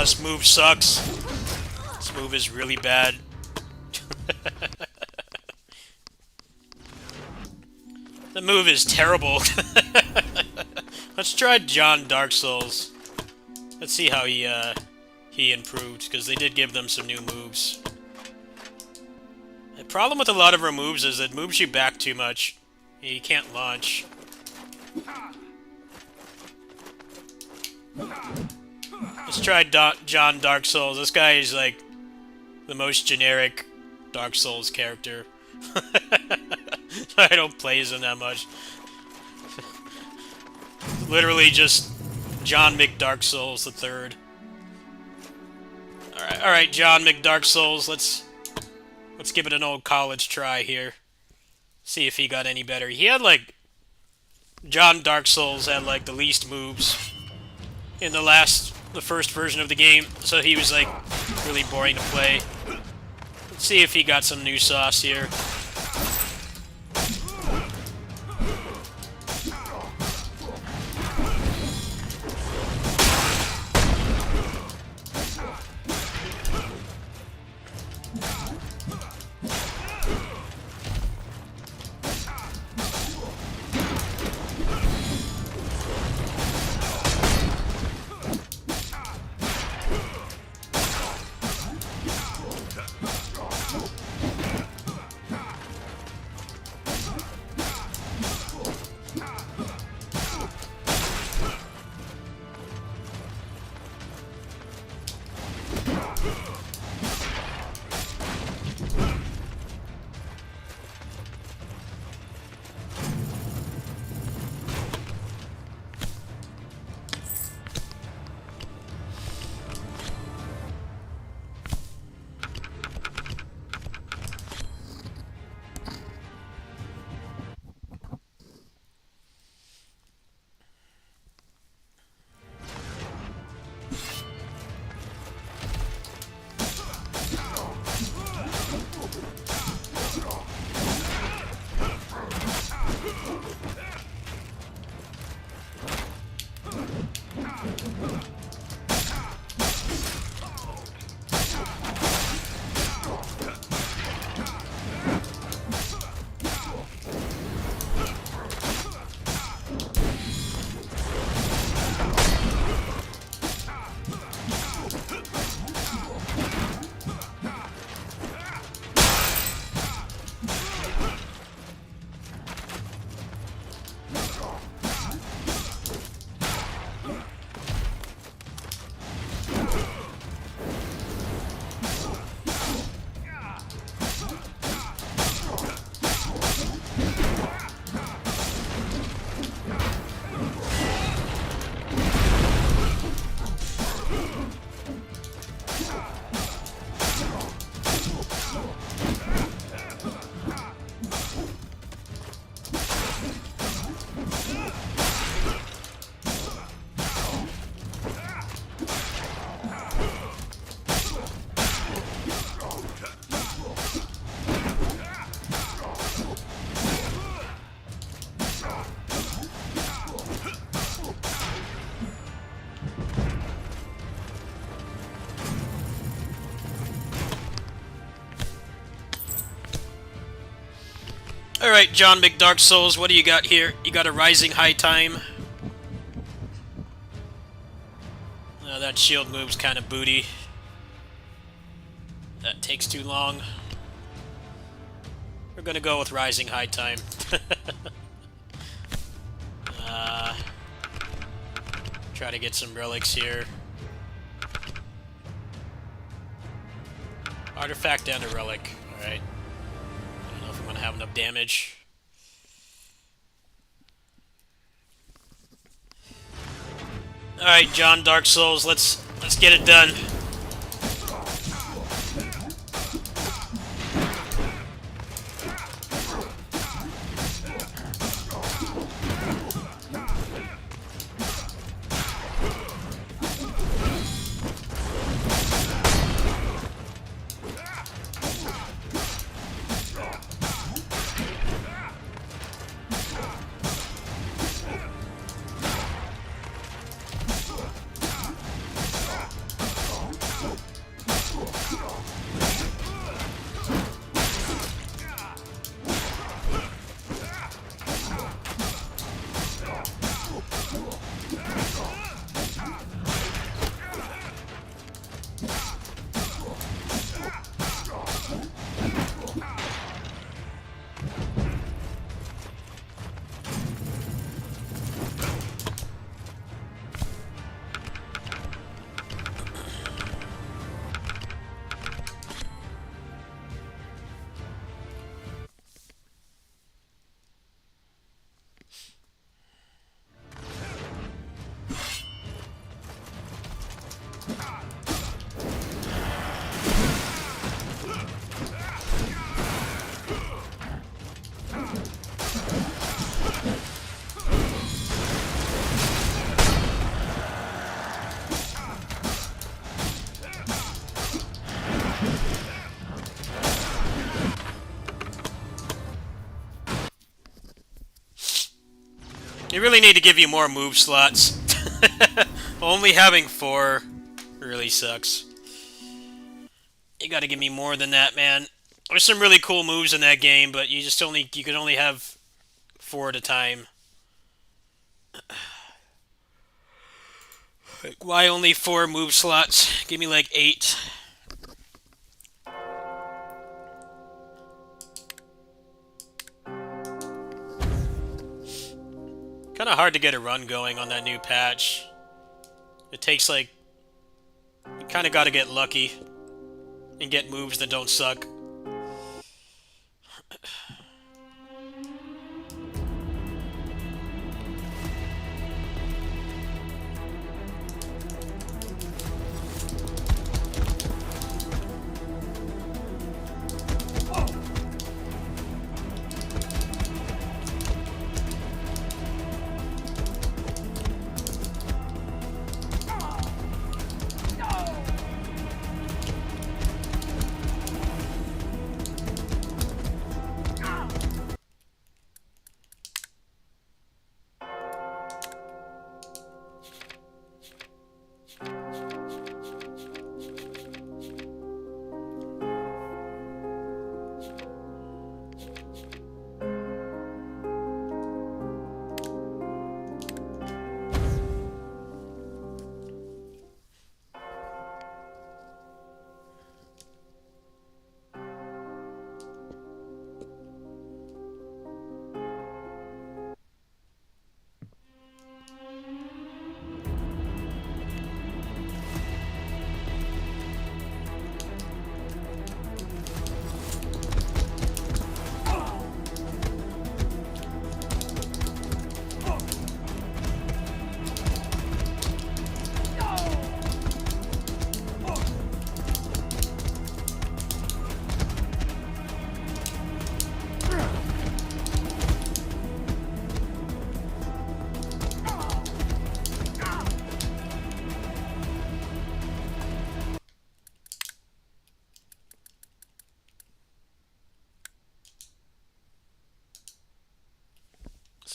this move sucks. This move is really bad. The move is terrible. Let's try John Dark Souls. Let's see how he improved, because they did give them some new moves. The problem with a lot of her moves is it moves you back too much. You can't launch. Let's try John Dark Souls. This guy is like the most generic Dark Souls character. I don't play as him that much. Literally just John McDark Souls the third. Alright, John McDark Souls, let's give it an old college try here. See if he got any better. He had like John Dark Souls had like the least moves in the first version of the game, so he was like really boring to play. Let's see if he got some new sauce here. Alright, John McDark Souls, what do you got here? You got a Rising High Time. That shield move's kind of booty. That takes too long. We're gonna go with Rising High Time. Try to get some relics here. Artifact and a relic. Alright. I don't know if I'm gonna have enough damage. Alright, John Dark Souls, let's get it done. You really need to give you more move slots. Only having 4 really sucks. You gotta give me more than that, man. There's some really cool moves in that game, but you can only have 4 at a time. Like, why only 4 move slots? Give me like 8. Kinda hard to get a run going on that new patch. It takes like... You kinda gotta get lucky. And get moves that don't suck.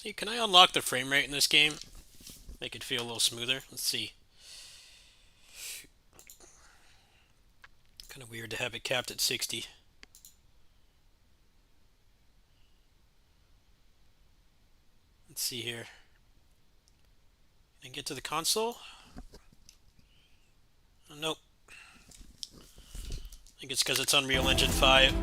See, can I unlock the frame rate in this game? Make it feel a little smoother. Let's see. Kind of weird to have it capped at 60. Let's see here. And get to the console? Oh, nope. I think it's because it's Unreal Engine 5.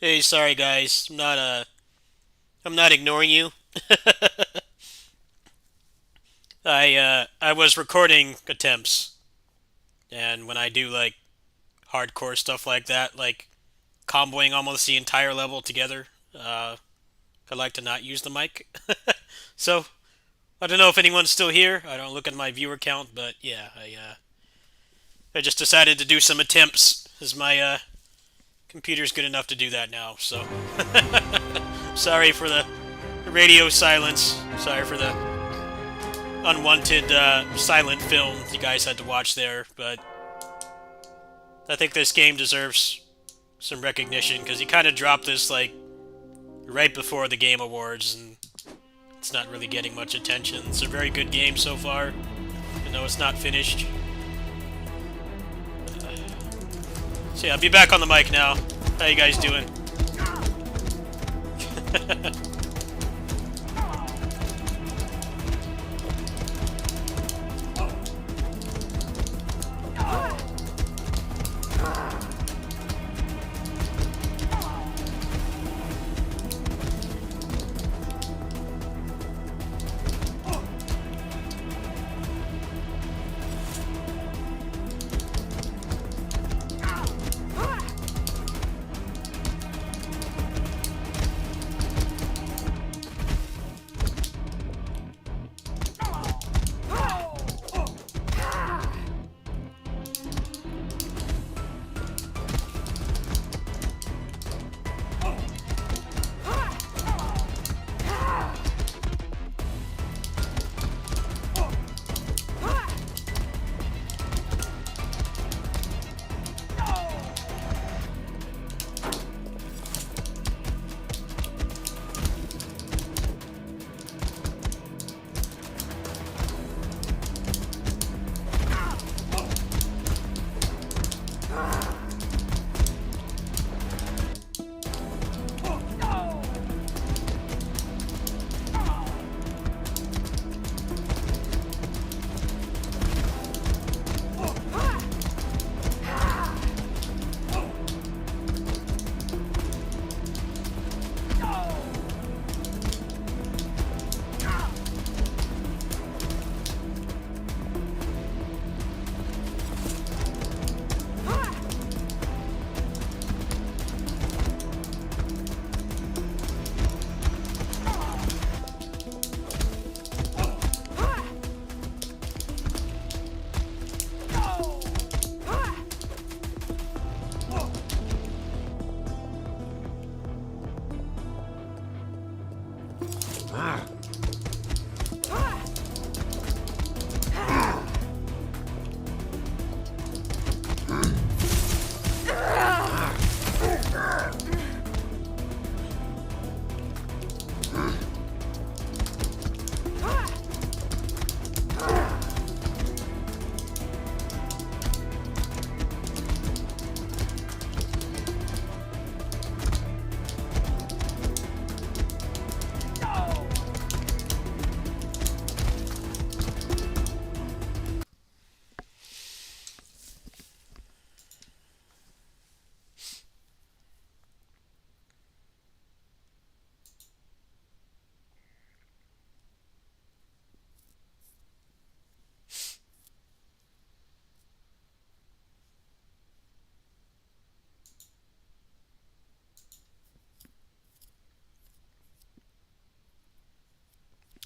Hey, sorry guys. I'm not ignoring you. I was recording attempts, and when I do like hardcore stuff like that, like comboing almost the entire level together, I like to not use the mic. So I don't know if anyone's still here. I don't look at my viewer count, but yeah, I just decided to do some attempts as my computer's good enough to do that now. So sorry for the radio silence. Sorry for the unwanted silent film you guys had to watch there, but I think this game deserves some recognition because he kind of dropped this like right before the Game Awards, and it's not really getting much attention. It's a very good game so far, even though it's not finished. So yeah, I'll be back on the mic now. How you guys doing?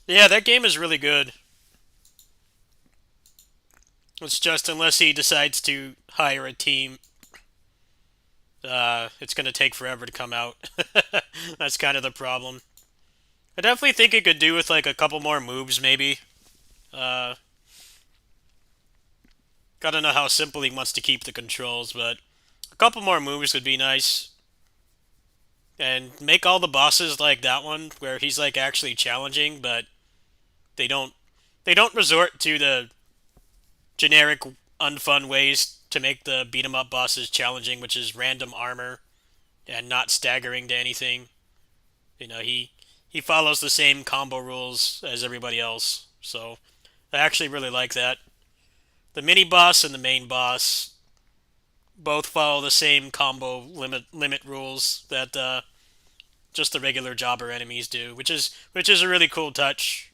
Yeah, that game is really good. It's just unless he decides to hire a team, it's going to take forever to come out. That's kind of the problem. I definitely think it could do with like a couple more moves, maybe. Uh, Gotta know how simple he wants to keep the controls, but a couple more moves would be nice. And make all the bosses like that one, where he's like actually challenging, but they don't they don't resort to the generic unfun ways to make the beat 'em up bosses challenging, which is random armor and not staggering to anything. He follows the same combo rules as everybody else. So I actually really like that. The mini boss and the main boss both follow the same combo limit rules that just the regular jobber enemies do, which is a really cool touch.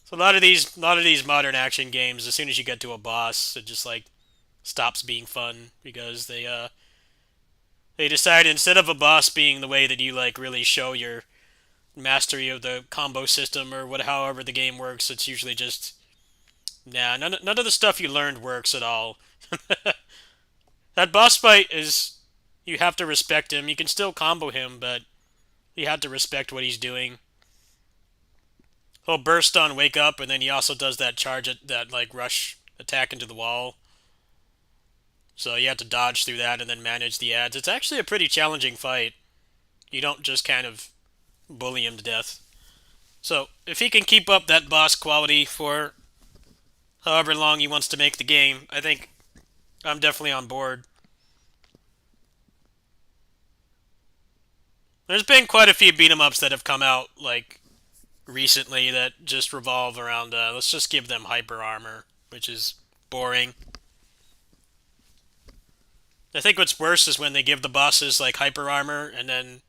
So a lot of these modern action games, as soon as you get to a boss, it just like stops being fun because they decide instead of a boss being the way that you like really show your mastery of the combo system or what however the game works, it's usually just nah, none of the stuff you learned works at all. That boss fight is you have to respect him. You can still combo him, but you have to respect what he's doing. He'll burst on wake up, and then he also does that charge that like rush attack into the wall. So you have to dodge through that and then manage the ads. It's actually a pretty challenging fight. You don't just kind of bully him to death. So if he can keep up that boss quality for however long he wants to make the game, I think I'm definitely on board. There's been quite a few beat 'em ups that have come out like recently that just revolve around let's just give them hyper armor, which is boring. I think what's worse is when they give the bosses like hyper armor and then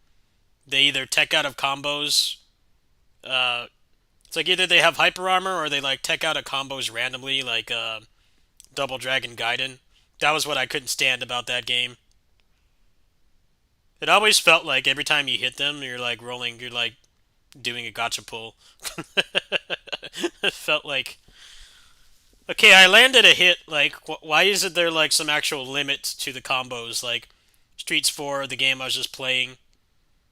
they either tech out of combos. It's like either they have hyper armor or they like tech out of combos randomly, like Double Dragon Gaiden. That was what I couldn't stand about that game. It always felt like every time you hit them, you're like rolling, you're like doing a gotcha pull. It felt like, okay, I landed a hit. Like, why isn't there like some actual limit to the combos? Like Streets 4, the game I was just playing,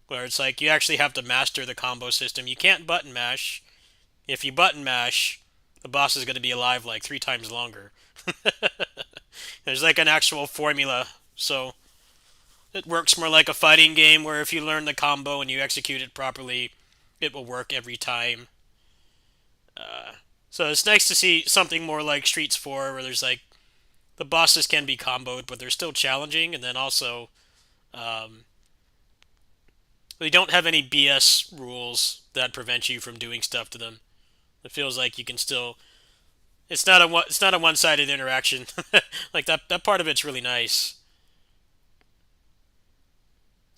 where it's like you actually have to master the combo system. You can't button mash. If you button mash, the boss is going to be alive like 3 times longer. There's like an actual formula, so it works more like a fighting game where if you learn the combo and you execute it properly, it will work every time. So it's nice to see something more like Streets 4 where there's like the bosses can be comboed, but they're still challenging, and then also they don't have any BS rules that prevent you from doing stuff to them. It feels like you can still. It's not a one-sided interaction. Like that part of it's really nice.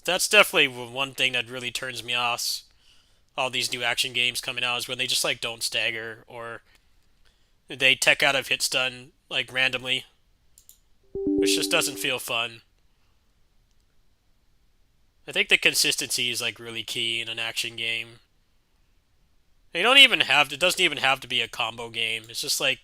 That's definitely one thing that really turns me off. All these new action games coming out is when they just like don't stagger or they tech out of hit stun like randomly, which just doesn't feel fun. I think the consistency is like really key in an action game. You don't even have it doesn't even have to be a combo game. It's just like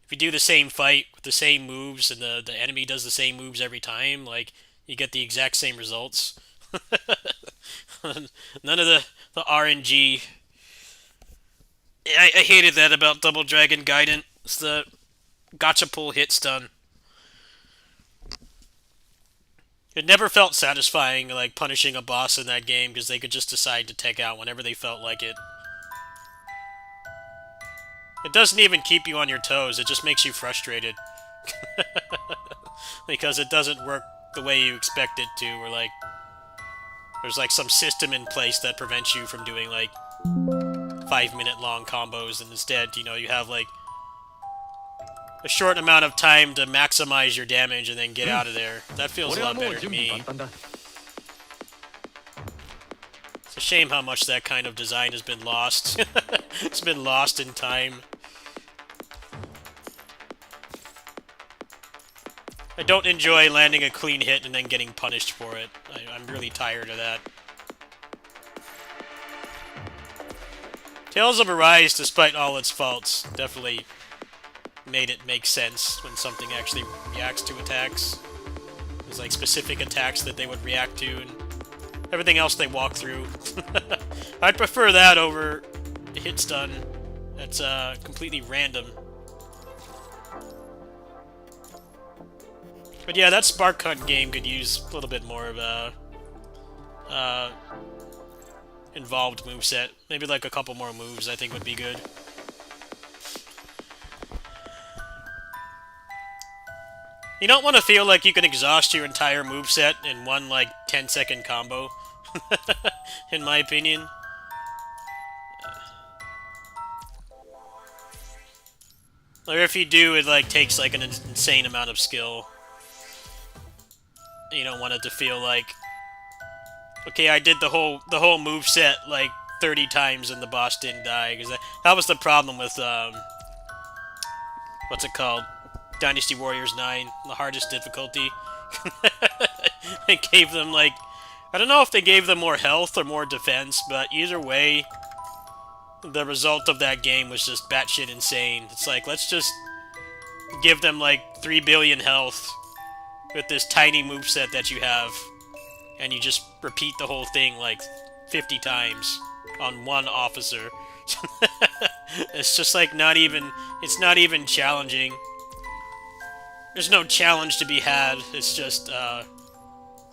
if you do the same fight with the same moves and the enemy does the same moves every time, like you get the exact same results. None of the RNG. I hated that about Double Dragon Gaiden. It's the gotcha pull hit stun. It never felt satisfying, like punishing a boss in that game, because they could just decide to take out whenever they felt like it. It doesn't even keep you on your toes, it just makes you frustrated. Because it doesn't work the way you expect it to, or like, there's like some system in place that prevents you from doing like 5-minute long combos, and instead, you have like a short amount of time to maximize your damage and then get out of there. That feels a lot better to me. It's a shame how much that kind of design has been lost. It's been lost in time. I don't enjoy landing a clean hit and then getting punished for it. I'm really tired of that. Tales of Arise, despite all its faults, definitely made it make sense when something actually reacts to attacks. There's like specific attacks that they would react to, and everything else they walk through. I'd prefer that over hit stun. That's completely random. But yeah, that Spark Hunt game could use a little bit more of a involved moveset. Maybe like a couple more moves I think would be good. You don't want to feel like you can exhaust your entire moveset in one like 10-second combo. In my opinion. Or if you do, it like takes like an insane amount of skill. You don't want it to feel like, okay, I did the whole move set like 30 times and the boss didn't die, because that was the problem with what's it called, Dynasty Warriors 9, the hardest difficulty. It gave them like, I don't know if they gave them more health or more defense, but either way, the result of that game was just batshit insane. It's like, let's just give them like 3 billion health with this tiny moveset that you have, and you just repeat the whole thing like 50 times on one officer. It's just like it's not even challenging. There's no challenge to be had. It's just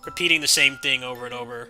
repeating the same thing over and over.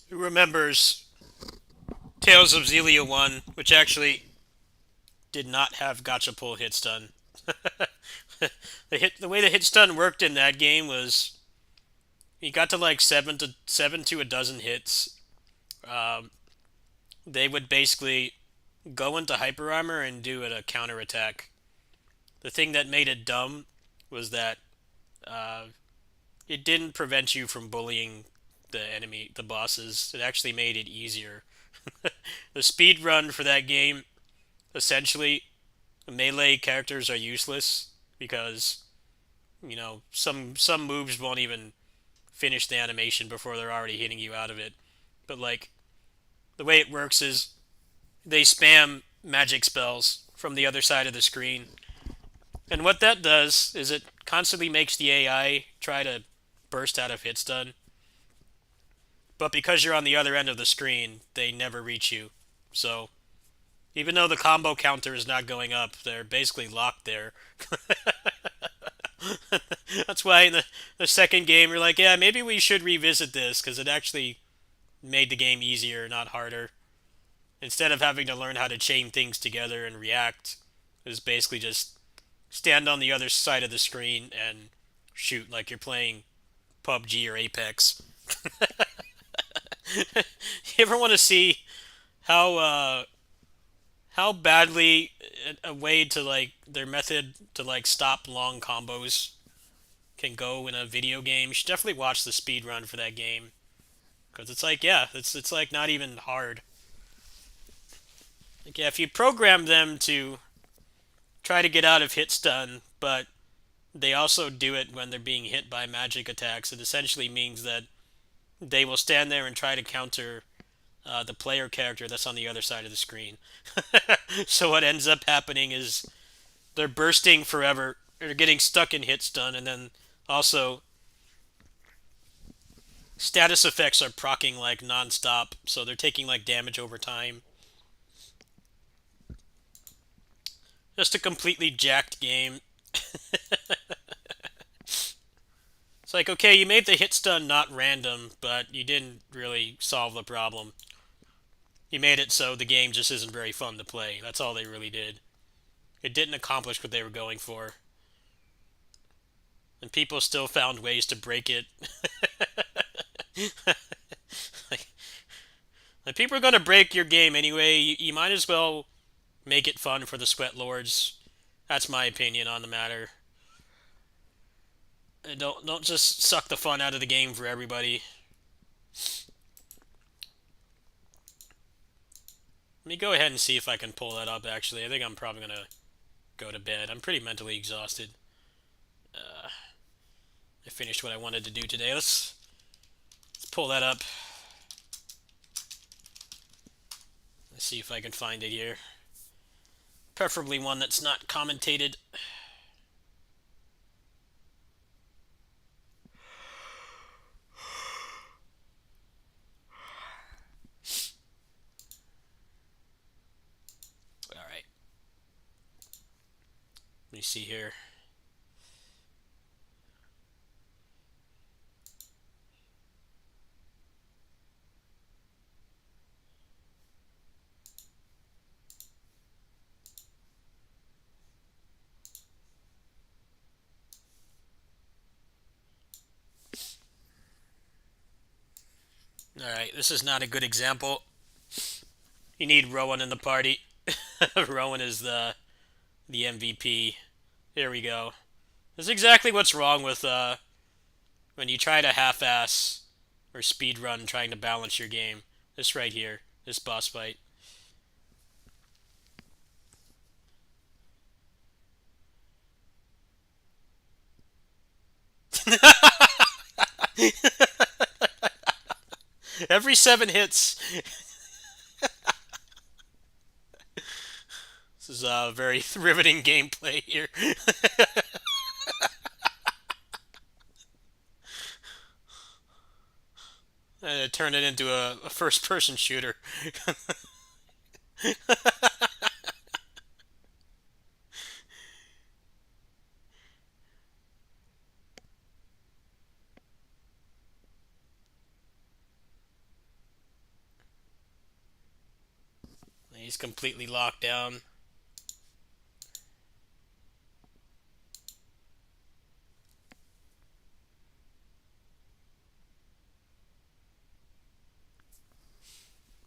Who remembers Tales of Xillia 1, which actually did not have gacha pull hit stun? The way the hit stun worked in that game was you got to like seven to a dozen hits. Um, they would basically go into hyper armor and do a counter attack. The thing that made it dumb was that uh, it didn't prevent you from bullying the bosses. It actually made it easier. The speed run for that game, essentially, the melee characters are useless because some moves won't even finish the animation before they're already hitting you out of it. But like the way it works is they spam magic spells from the other side of the screen. And what that does is it constantly makes the AI try to burst out of hit stun. But because you're on the other end of the screen, they never reach you. So, even though the combo counter is not going up, they're basically locked there. That's why in the second game, you're like, yeah, maybe we should revisit this, because it actually made the game easier, not harder. Instead of having to learn how to chain things together and react, is basically just stand on the other side of the screen and shoot like you're playing PUBG or Apex. You ever want to see how how badly a way to like their method to like stop long combos can go in a video game? You should definitely watch the speed run for that game because it's like yeah, it's like not even hard. Like yeah, if you program them to try to get out of hit stun, but they also do it when they're being hit by magic attacks, it essentially means that they will stand there and try to counter the player character that's on the other side of the screen. So what ends up happening is they're bursting forever, they're getting stuck in hit stun, and then also status effects are proccing like non-stop, so they're taking like damage over time. Just a completely jacked game. It's like, okay, you made the hit stun not random, but you didn't really solve the problem. You made it so the game just isn't very fun to play. That's all they really did. It didn't accomplish what they were going for. And people still found ways to break it. like, like, people are going to break your game anyway. You might as well make it fun for the Sweat Lords. That's my opinion on the matter. And don't just suck the fun out of the game for everybody. Let me go ahead and see if I can pull that up, actually. I think I'm probably going to go to bed. I'm pretty mentally exhausted. I finished what I wanted to do today. Let's pull that up. Let's see if I can find it here. Preferably one that's not commentated. Alright. Let me see here. Alright, this is not a good example. You need Rowan in the party. Rowan is the MVP. Here we go. This is exactly what's wrong with when you try to half-ass or speed run trying to balance your game. This right here, this boss fight. Every 7 hits. This is a very riveting gameplay here. Turn it into a first-person shooter. He's completely locked down.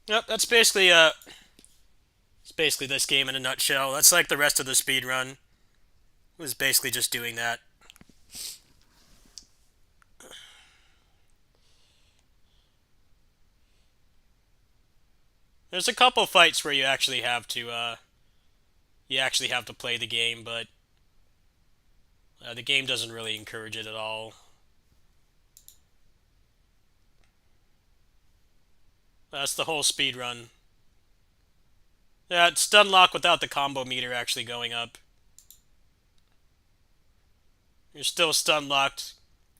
Yep, that's basically it's basically this game in a nutshell. That's like the rest of the speed run. It was basically just doing that. There's a couple fights where you actually have to play the game, but the game doesn't really encourage it at all. That's the whole speed run. Yeah, it's stun lock without the combo meter actually going up. You're still stun locked.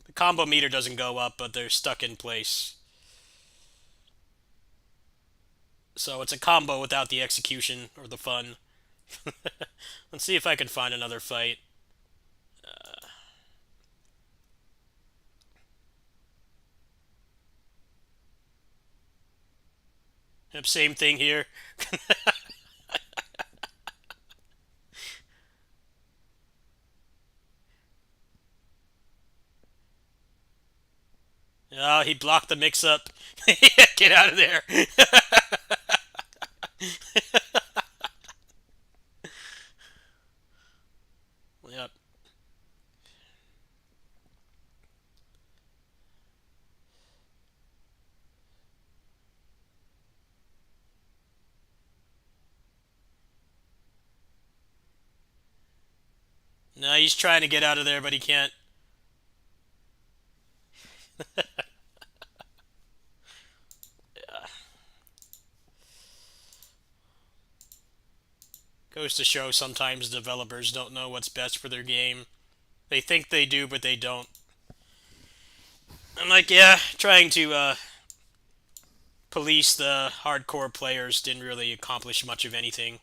The combo meter doesn't go up, but they're stuck in place. So it's a combo without the execution or the fun. Let's see if I can find another fight. Yep, same thing here. Oh, he blocked the mix-up. Get out of there. Yep. No, he's trying to get out of there, but he can't. Goes to show sometimes developers don't know what's best for their game. They think they do, but they don't. I'm like, yeah, trying to police the hardcore players didn't really accomplish much of anything.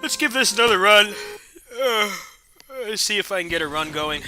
Let's give this another run. Let's see if I can get a run going.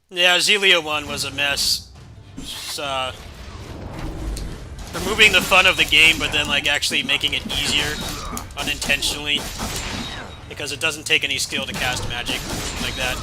Yeah, Xillia 1 was a mess. Just, removing the fun of the game, but then like actually making it easier unintentionally, because it doesn't take any skill to cast magic like that.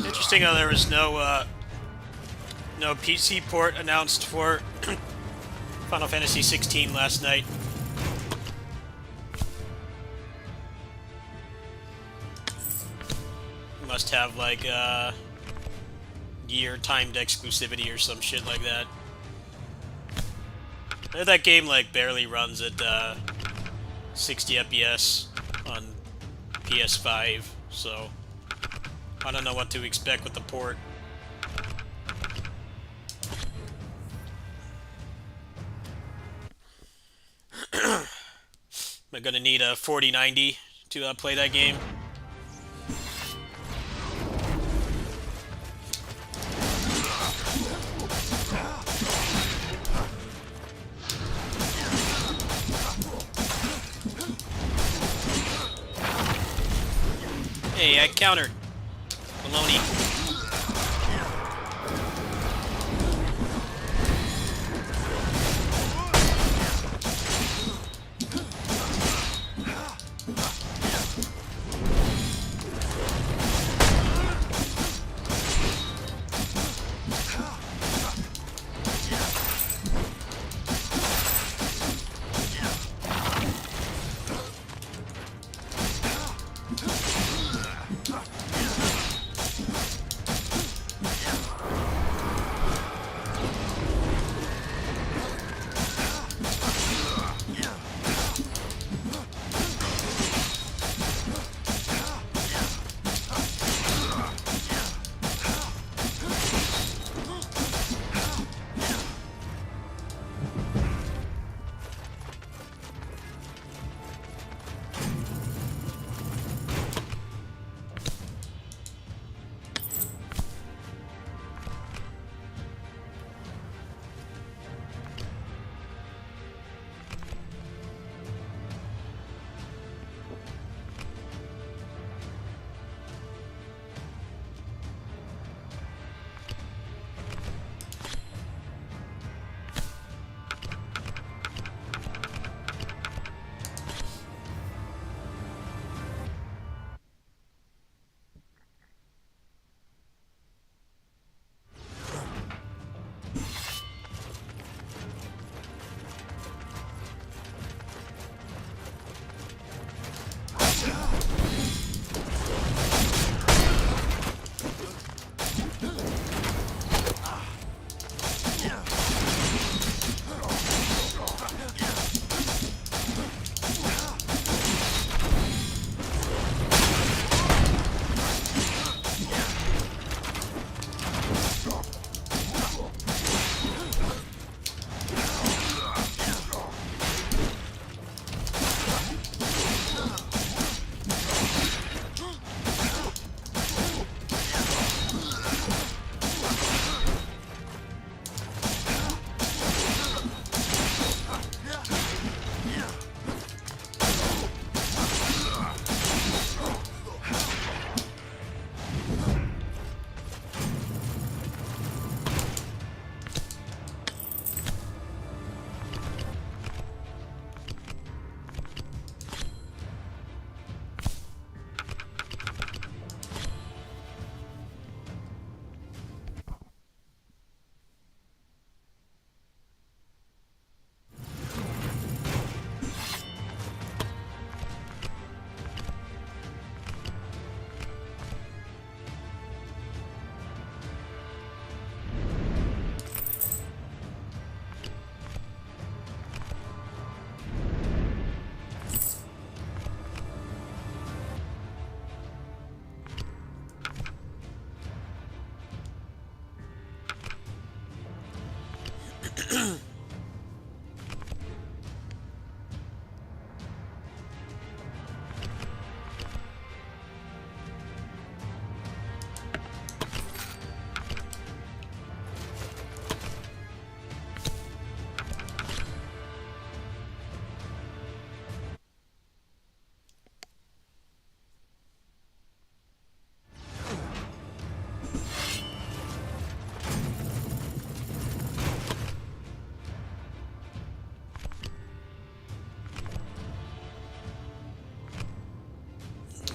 Interesting how there was no PC port announced for Final Fantasy 16 last night. Must have like year timed exclusivity or some shit like that. That game like barely runs at 60 FPS on PS5, so I don't know what to expect with the port. Am I gonna need a 4090 to play that game? Hey, I countered. Baloney.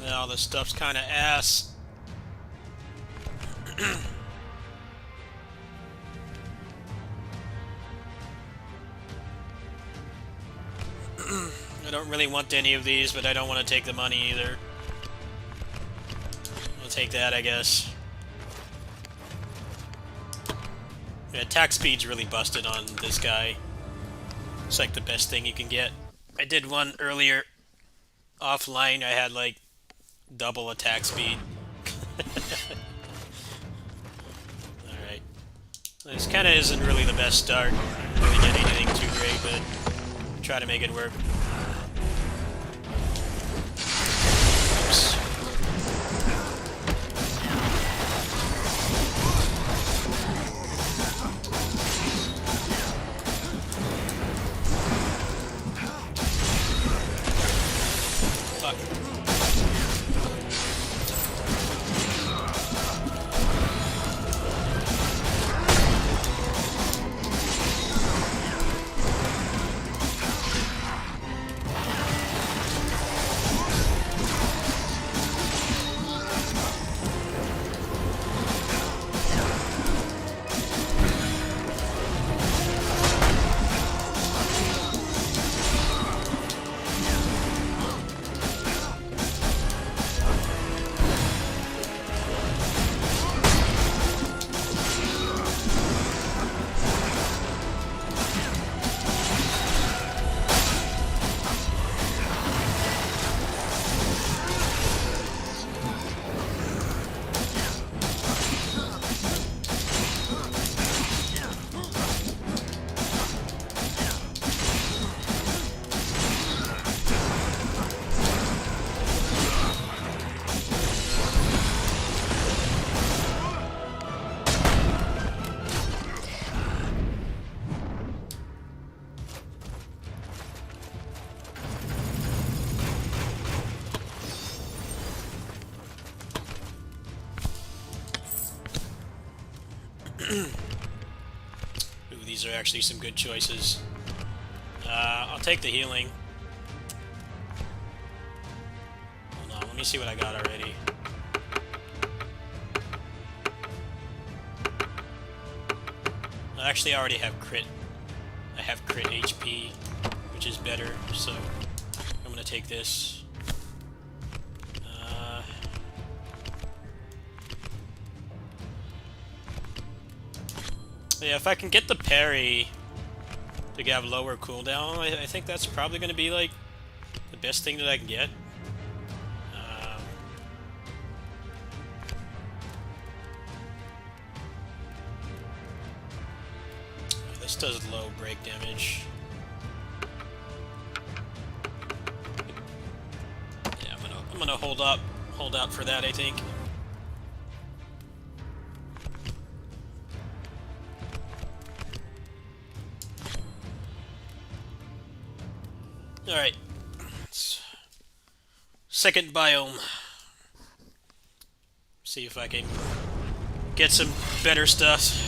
All this stuff's kind of ass. I don't really want any of these, but I don't want to take the money either. I'll take that, I guess. Yeah, attack speed's really busted on this guy. It's like the best thing you can get. I did one earlier offline. I had like double attack speed. Alright. This kind of isn't really the best start. I didn't really get anything too great, but try to make it work. Oops. Fuck. Ooh, these are actually some good choices. I'll take the healing. Hold on, let me see what I got already. Actually, I already have crit. I have crit HP, which is better, so I'm gonna take this. Yeah, if I can get the parry to have lower cooldown, I think that's probably going to be like the best thing that I can get. This does low break damage. Yeah, I'm gonna hold out for that, I think. Alright. Second biome. See if I can get some better stuff.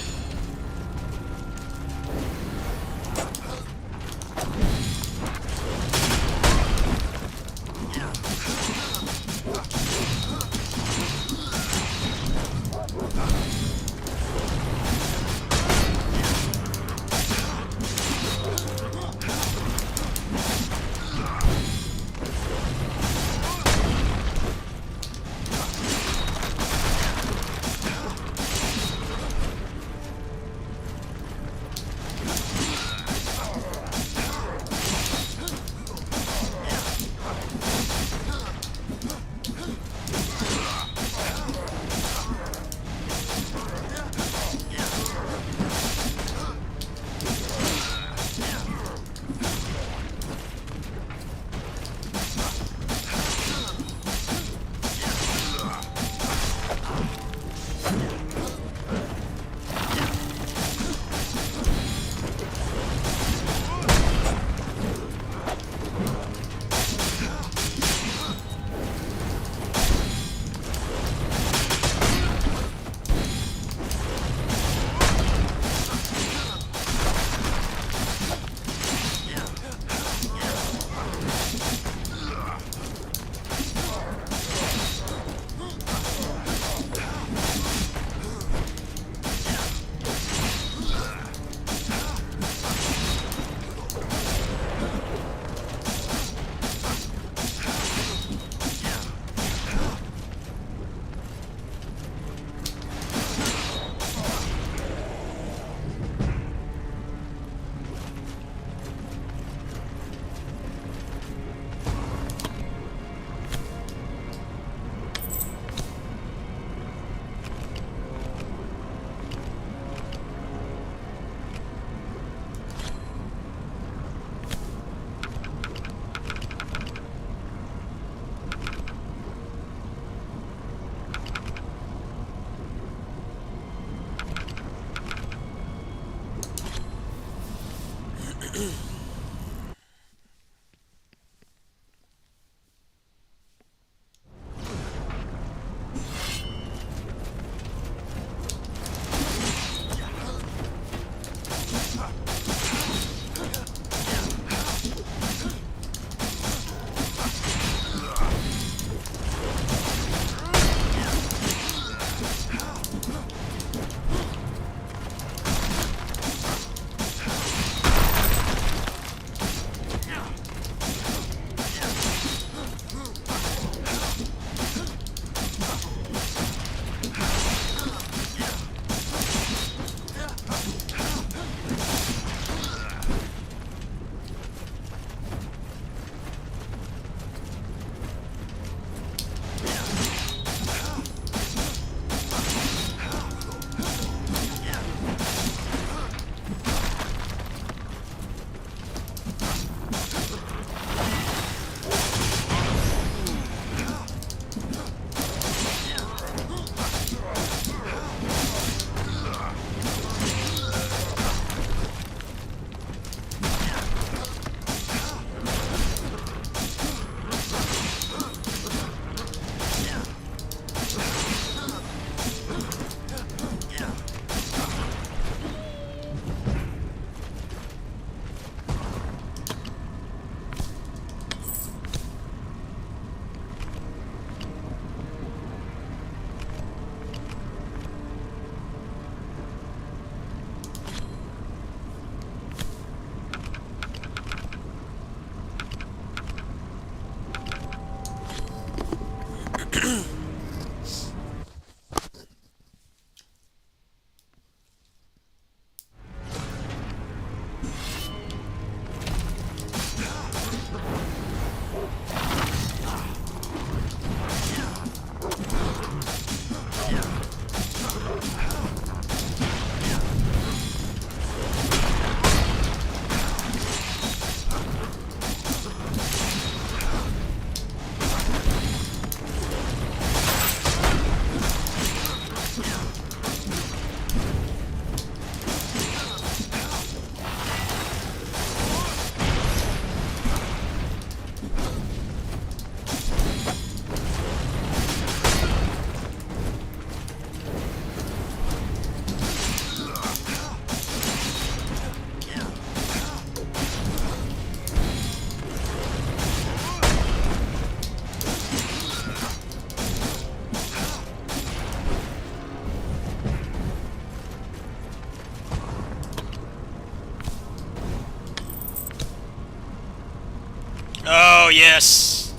Oh, yes!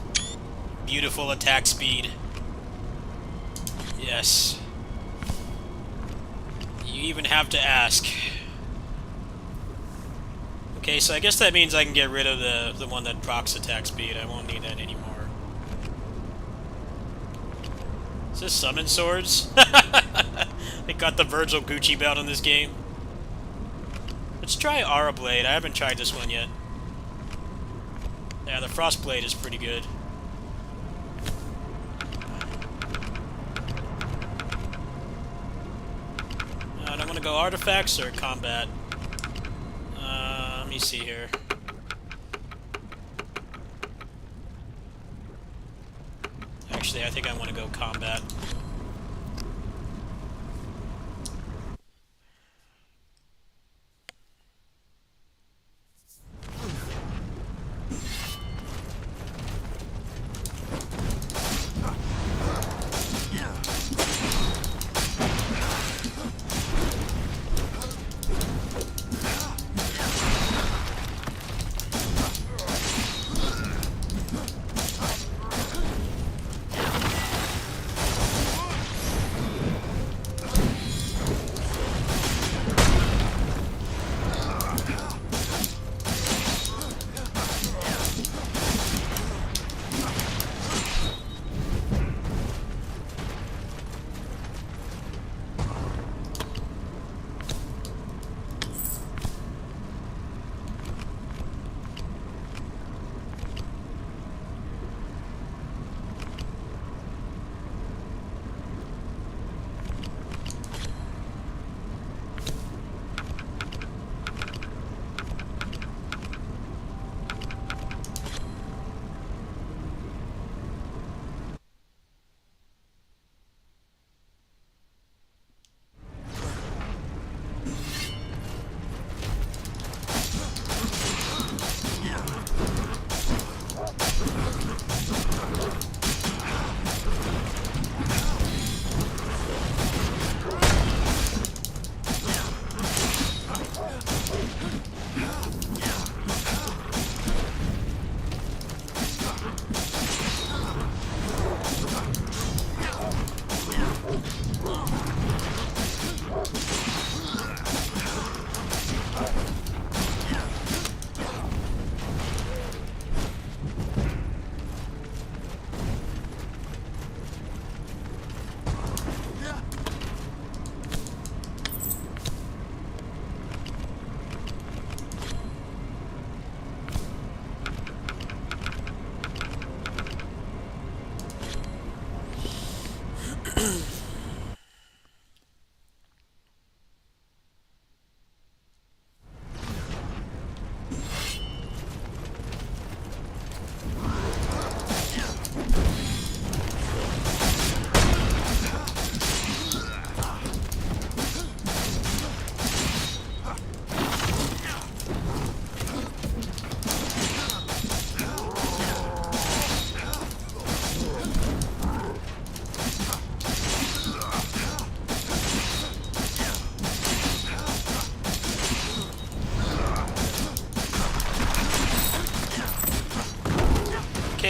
Beautiful attack speed. Yes. You even have to ask. Okay, so I guess that means I can get rid of the one that procs attack speed. I won't need that anymore. Is this summon swords? They got the Virgil Gucci belt in this game. Let's try Aura Blade. I haven't tried this one yet. Yeah, the Frost Blade is pretty good. I don't want to go artifacts or combat. Let me see here. Actually, I think I want to go combat.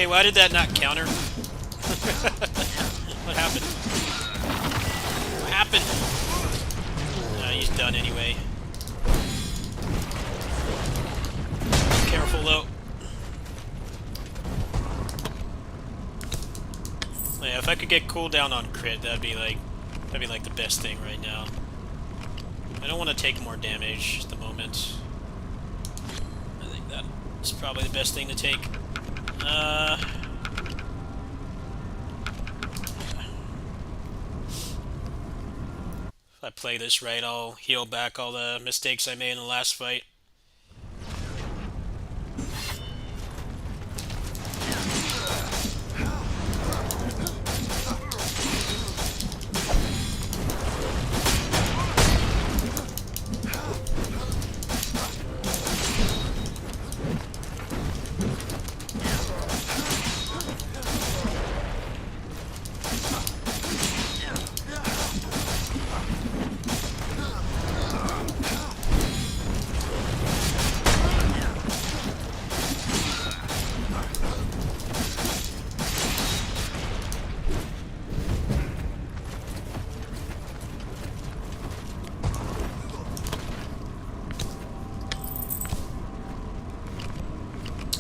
Hey, why did that not counter? What happened? What happened? He's done anyway. Careful though. Yeah, if I could get cooldown on crit, that'd be like the best thing right now. I don't want to take more damage at the moment. I think that's probably the best thing to take. If I play this right, I'll heal back all the mistakes I made in the last fight.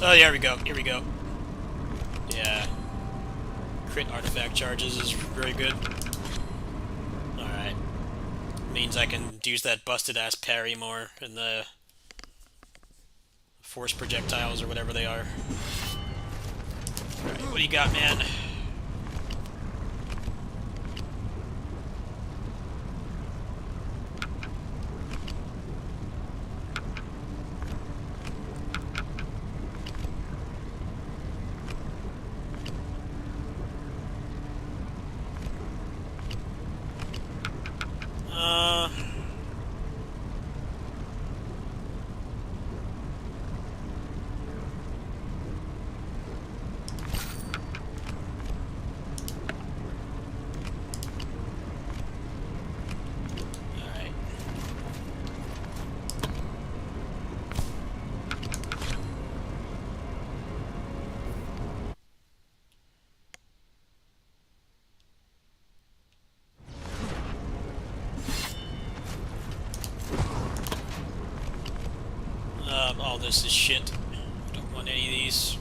Oh, yeah, here we go. Here we go. Yeah. Crit artifact charges is very good. Alright. Means I can use that busted ass parry more in the force projectiles or whatever they are. Alright, what do you got, man? All this is shit. Don't want any of these.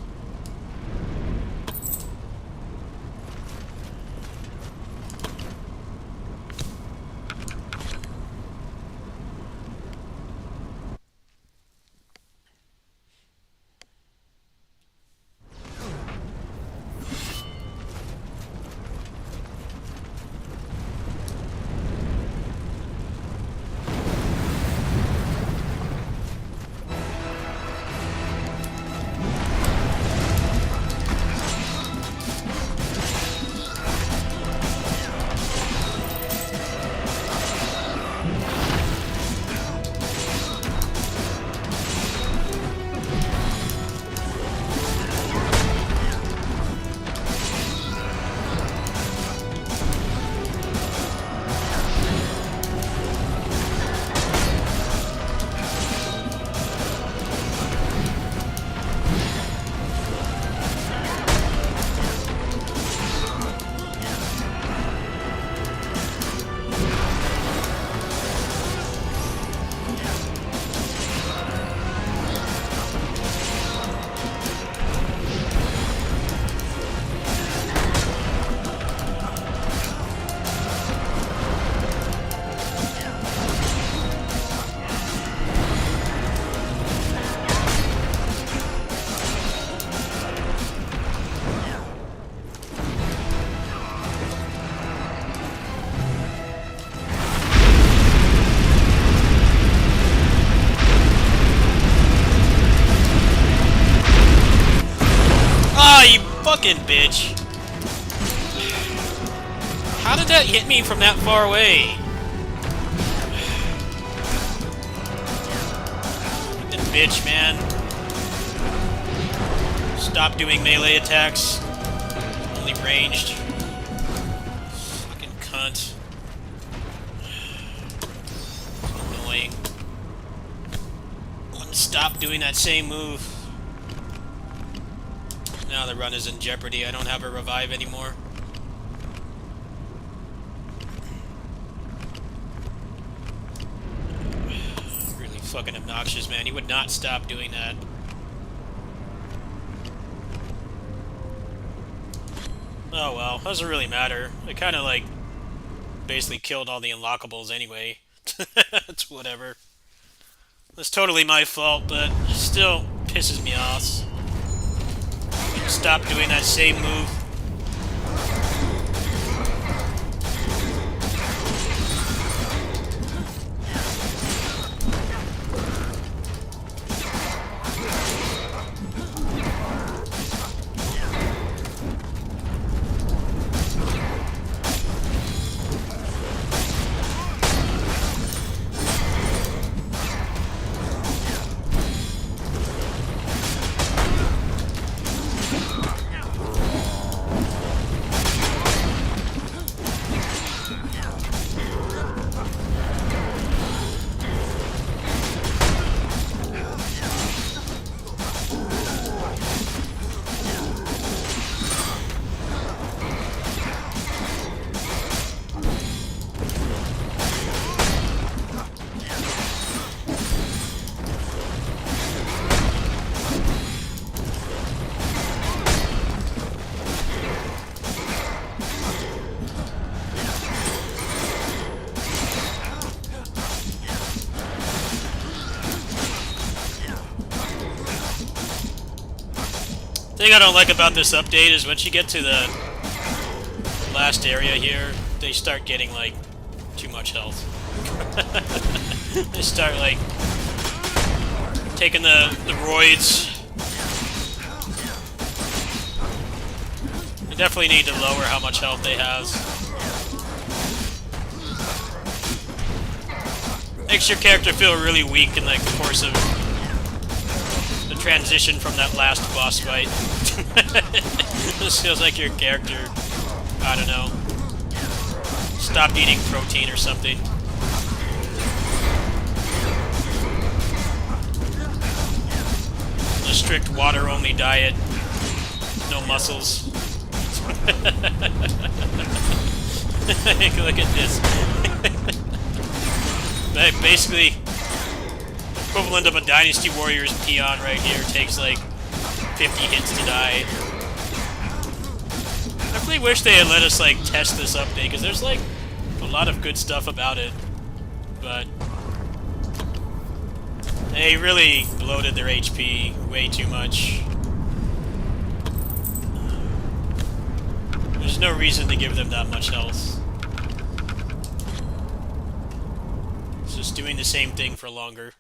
Fucking bitch. How did that hit me from that far away? Fucking bitch, man. Stop doing melee attacks. Only ranged. Fucking cunt. So annoying. Stop doing that same move. Now the run is in jeopardy. I don't have a revive anymore. Really fucking obnoxious, man. He would not stop doing that. Oh well, doesn't really matter. I kind of like basically killed all the unlockables anyway. It's whatever. It's totally my fault, but it still pisses me off. Stop doing that same move. The thing I don't like about this update is once you get to the last area here, they start getting, like, too much health. They start, like, taking the roids. They definitely need to lower how much health they have. Makes your character feel really weak in, like, the course of the transition from that last boss fight. This feels like your character, I don't know, stopped eating protein or something. A strict water-only diet, no muscles. Look at this. Basically, equivalent of a Dynasty Warriors peon right here, takes like 50 hits to die. I really wish they had let us like test this update, because there's like a lot of good stuff about it, but they really bloated their HP way too much. There's no reason to give them that much health. It's just doing the same thing for longer.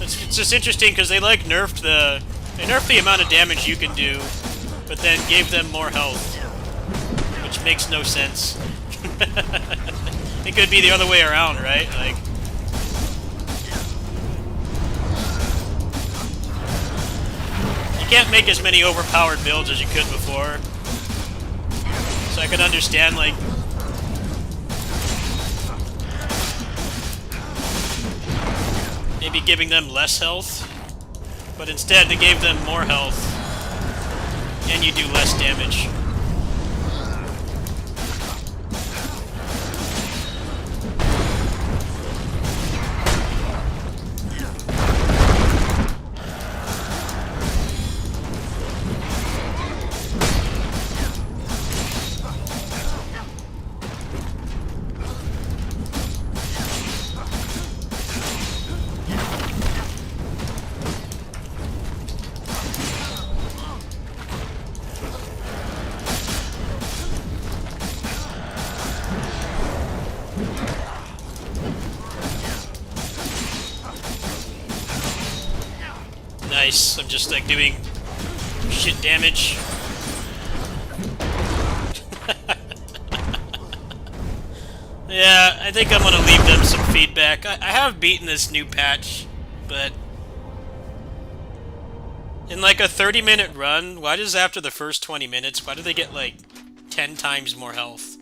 It's just interesting because they like nerfed the amount of damage you can do, but then gave them more health, which makes no sense. It could be the other way around, right? Like, you can't make as many overpowered builds as you could before, so I could understand like maybe giving them less health, but instead they gave them more health, and you do less damage. Nice, I'm just like doing shit damage. Yeah, I think I'm gonna leave them some feedback. I have beaten this new patch, but in like a 30-minute run, why does after the first 20 minutes, why do they get like 10 times more health?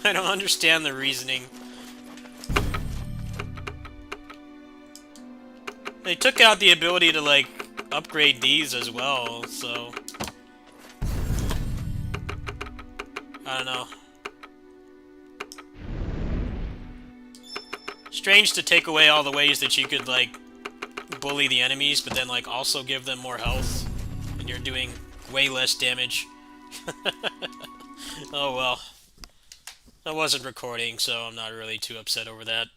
I don't understand the reasoning. They took out the ability to, like, upgrade these as well, so... I don't know. Strange to take away all the ways that you could, like, bully the enemies, but then, like, also give them more health, and you're doing way less damage. Oh well. I wasn't recording, so I'm not really too upset over that.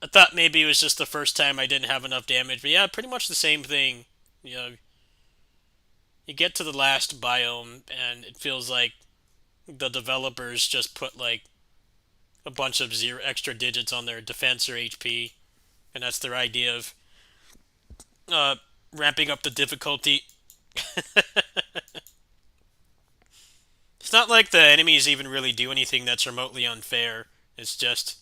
I thought maybe it was just the first time I didn't have enough damage, but yeah, pretty much the same thing. You know, you get to the last biome, and it feels like the developers just put, like, a bunch of zero extra digits on their defense or HP, and that's their idea of uh, ramping up the difficulty. It's not like the enemies even really do anything that's remotely unfair. It's just,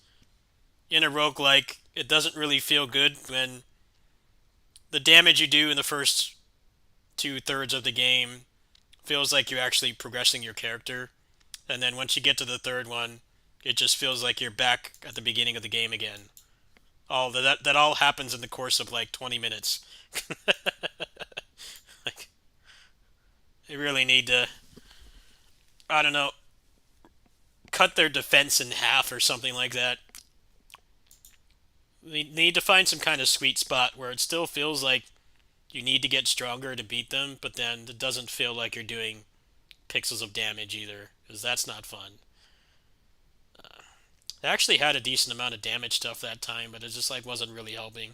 in a roguelike, it doesn't really feel good when the damage you do in the first two-thirds of the game feels like you're actually progressing your character. And then once you get to the third one, it just feels like you're back at the beginning of the game again. All that all happens in the course of like 20 minutes. Like, they really need to, I don't know, cut their defense in half or something like that. They need to find some kind of sweet spot where it still feels like you need to get stronger to beat them, but then it doesn't feel like you're doing pixels of damage either, because that's not fun. They actually had a decent amount of damage stuff that time, but it just like wasn't really helping.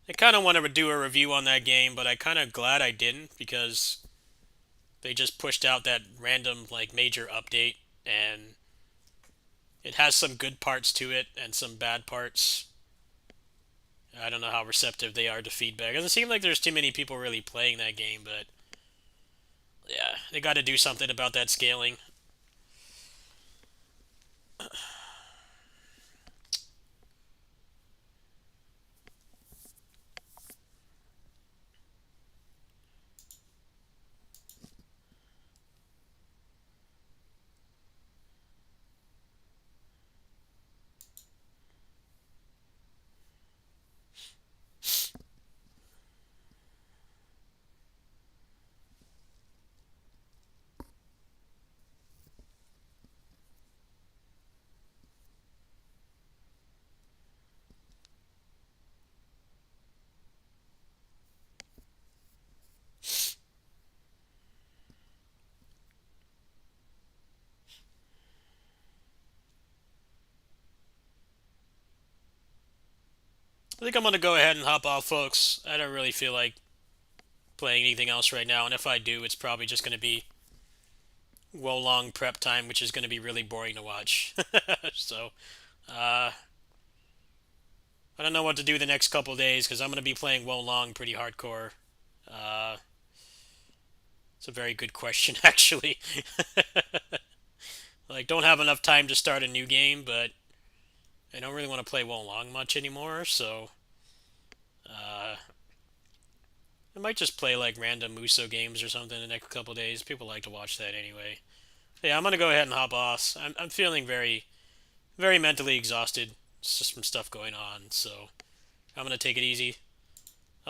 I kind of want to do a review on that game, but I kind of glad I didn't because they just pushed out that random like major update, and it has some good parts to it and some bad parts. I don't know how receptive they are to feedback. It doesn't seem like there's too many people really playing that game, but yeah, they got to do something about that scaling. I think I'm gonna go ahead and hop off, folks. I don't really feel like playing anything else right now, and if I do, it's probably just gonna be Wolong prep time, which is gonna be really boring to watch. So, uh, I don't know what to do the next couple days because I'm gonna be playing Wolong pretty hardcore. Uh, it's a very good question, actually. Like, don't have enough time to start a new game, but I don't really want to play Wolong much anymore, so uh, I might just play like random Muso games or something the next couple days. People like to watch that anyway. Yeah, I'm gonna go ahead and hop off. I'm feeling very, very mentally exhausted. It's just some stuff going on, so I'm gonna take it easy.